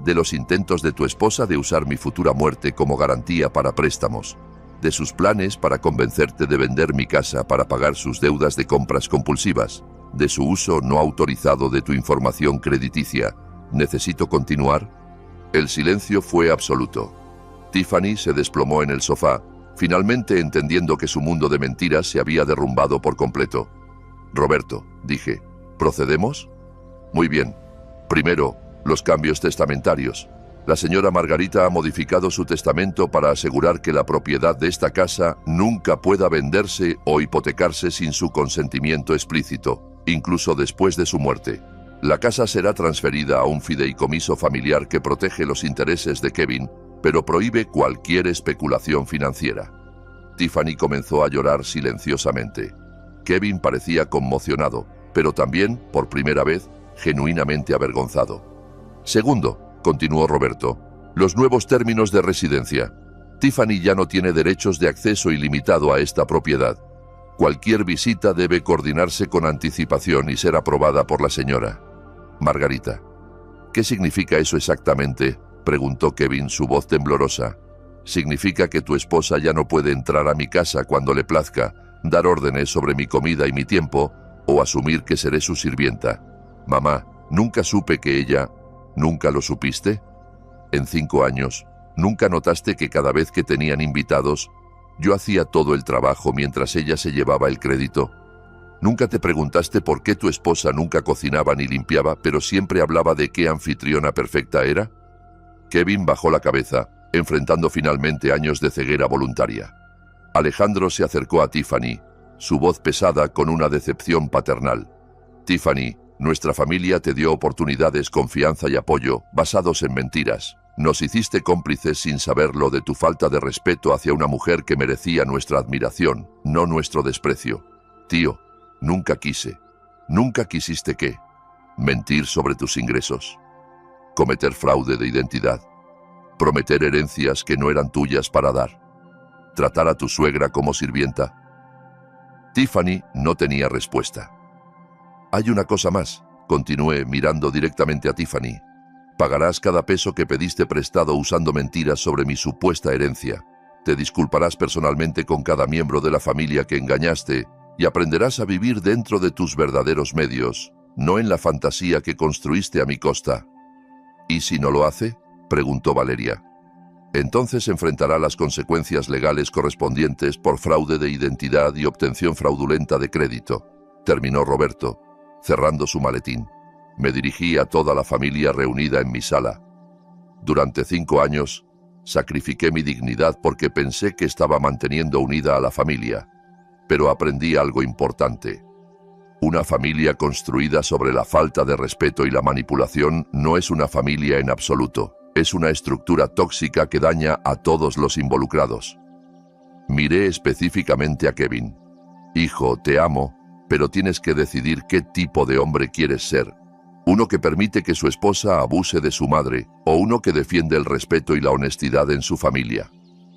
De los intentos de tu esposa de usar mi futura muerte como garantía para préstamos, de sus planes para convencerte de vender mi casa para pagar sus deudas de compras compulsivas, de su uso no autorizado de tu información crediticia. ¿Necesito continuar? El silencio fue absoluto. Tiffany se desplomó en el sofá, finalmente entendiendo que su mundo de mentiras se había derrumbado por completo. Roberto, dije, ¿procedemos? Muy bien. Primero, los cambios testamentarios. La señora Margarita ha modificado su testamento para asegurar que la propiedad de esta casa nunca pueda venderse o hipotecarse sin su consentimiento explícito, incluso después de su muerte. La casa será transferida a un fideicomiso familiar que protege los intereses de Kevin, pero prohíbe cualquier especulación financiera. Tiffany comenzó a llorar silenciosamente. Kevin parecía conmocionado, pero también, por primera vez, genuinamente avergonzado. Segundo, continuó Roberto, los nuevos términos de residencia. Tiffany ya no tiene derechos de acceso ilimitado a esta propiedad. Cualquier visita debe coordinarse con anticipación y ser aprobada por la señora Margarita. ¿Qué significa eso exactamente?, preguntó Kevin, su voz temblorosa. Significa que tu esposa ya no puede entrar a mi casa cuando le plazca, dar órdenes sobre mi comida y mi tiempo, o asumir que seré su sirvienta. Mamá, nunca supe que ella... ¿Nunca lo supiste? En 5 años, ¿nunca notaste que cada vez que tenían invitados, yo hacía todo el trabajo mientras ella se llevaba el crédito? ¿Nunca te preguntaste por qué tu esposa nunca cocinaba ni limpiaba, pero siempre hablaba de qué anfitriona perfecta era? Kevin bajó la cabeza, enfrentando finalmente años de ceguera voluntaria. Alejandro se acercó a Tiffany, su voz pesada con una decepción paternal. Tiffany, nuestra familia te dio oportunidades, confianza y apoyo, basados en mentiras. Nos hiciste cómplices sin saberlo de tu falta de respeto hacia una mujer que merecía nuestra admiración, no nuestro desprecio. Tío, nunca quise. ¿Nunca quisiste qué? Mentir sobre tus ingresos. Cometer fraude de identidad. Prometer herencias que no eran tuyas para dar. Tratar a tu suegra como sirvienta. Tiffany no tenía respuesta. Hay una cosa más, continué mirando directamente a Tiffany. Pagarás cada peso que pediste prestado usando mentiras sobre mi supuesta herencia. Te disculparás personalmente con cada miembro de la familia que engañaste y aprenderás a vivir dentro de tus verdaderos medios, no en la fantasía que construiste a mi costa. ¿Y si no lo hace?, preguntó Valeria. Entonces enfrentará las consecuencias legales correspondientes por fraude de identidad y obtención fraudulenta de crédito, terminó Roberto, cerrando su maletín. Me dirigí a toda la familia reunida en mi sala. Durante 5 años, sacrifiqué mi dignidad porque pensé que estaba manteniendo unida a la familia, pero aprendí algo importante. Una familia construida sobre la falta de respeto y la manipulación no es una familia en absoluto, es una estructura tóxica que daña a todos los involucrados. Miré específicamente a Kevin. Hijo, te amo, pero tienes que decidir qué tipo de hombre quieres ser. Uno que permite que su esposa abuse de su madre, o uno que defiende el respeto y la honestidad en su familia.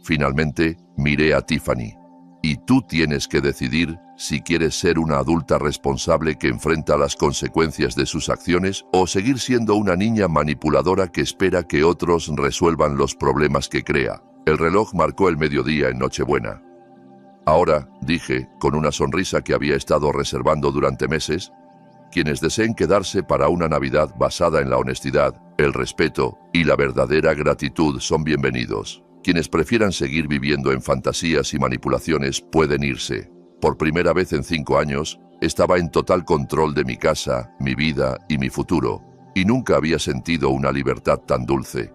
Finalmente, miré a Tiffany. Y tú tienes que decidir si quieres ser una adulta responsable que enfrenta las consecuencias de sus acciones o seguir siendo una niña manipuladora que espera que otros resuelvan los problemas que crea. El reloj marcó el mediodía en Nochebuena. Ahora, dije, con una sonrisa que había estado reservando durante meses, quienes deseen quedarse para una Navidad basada en la honestidad, el respeto y la verdadera gratitud son bienvenidos. Quienes prefieran seguir viviendo en fantasías y manipulaciones pueden irse. Por primera vez en 5 años, estaba en total control de mi casa, mi vida y mi futuro, y nunca había sentido una libertad tan dulce.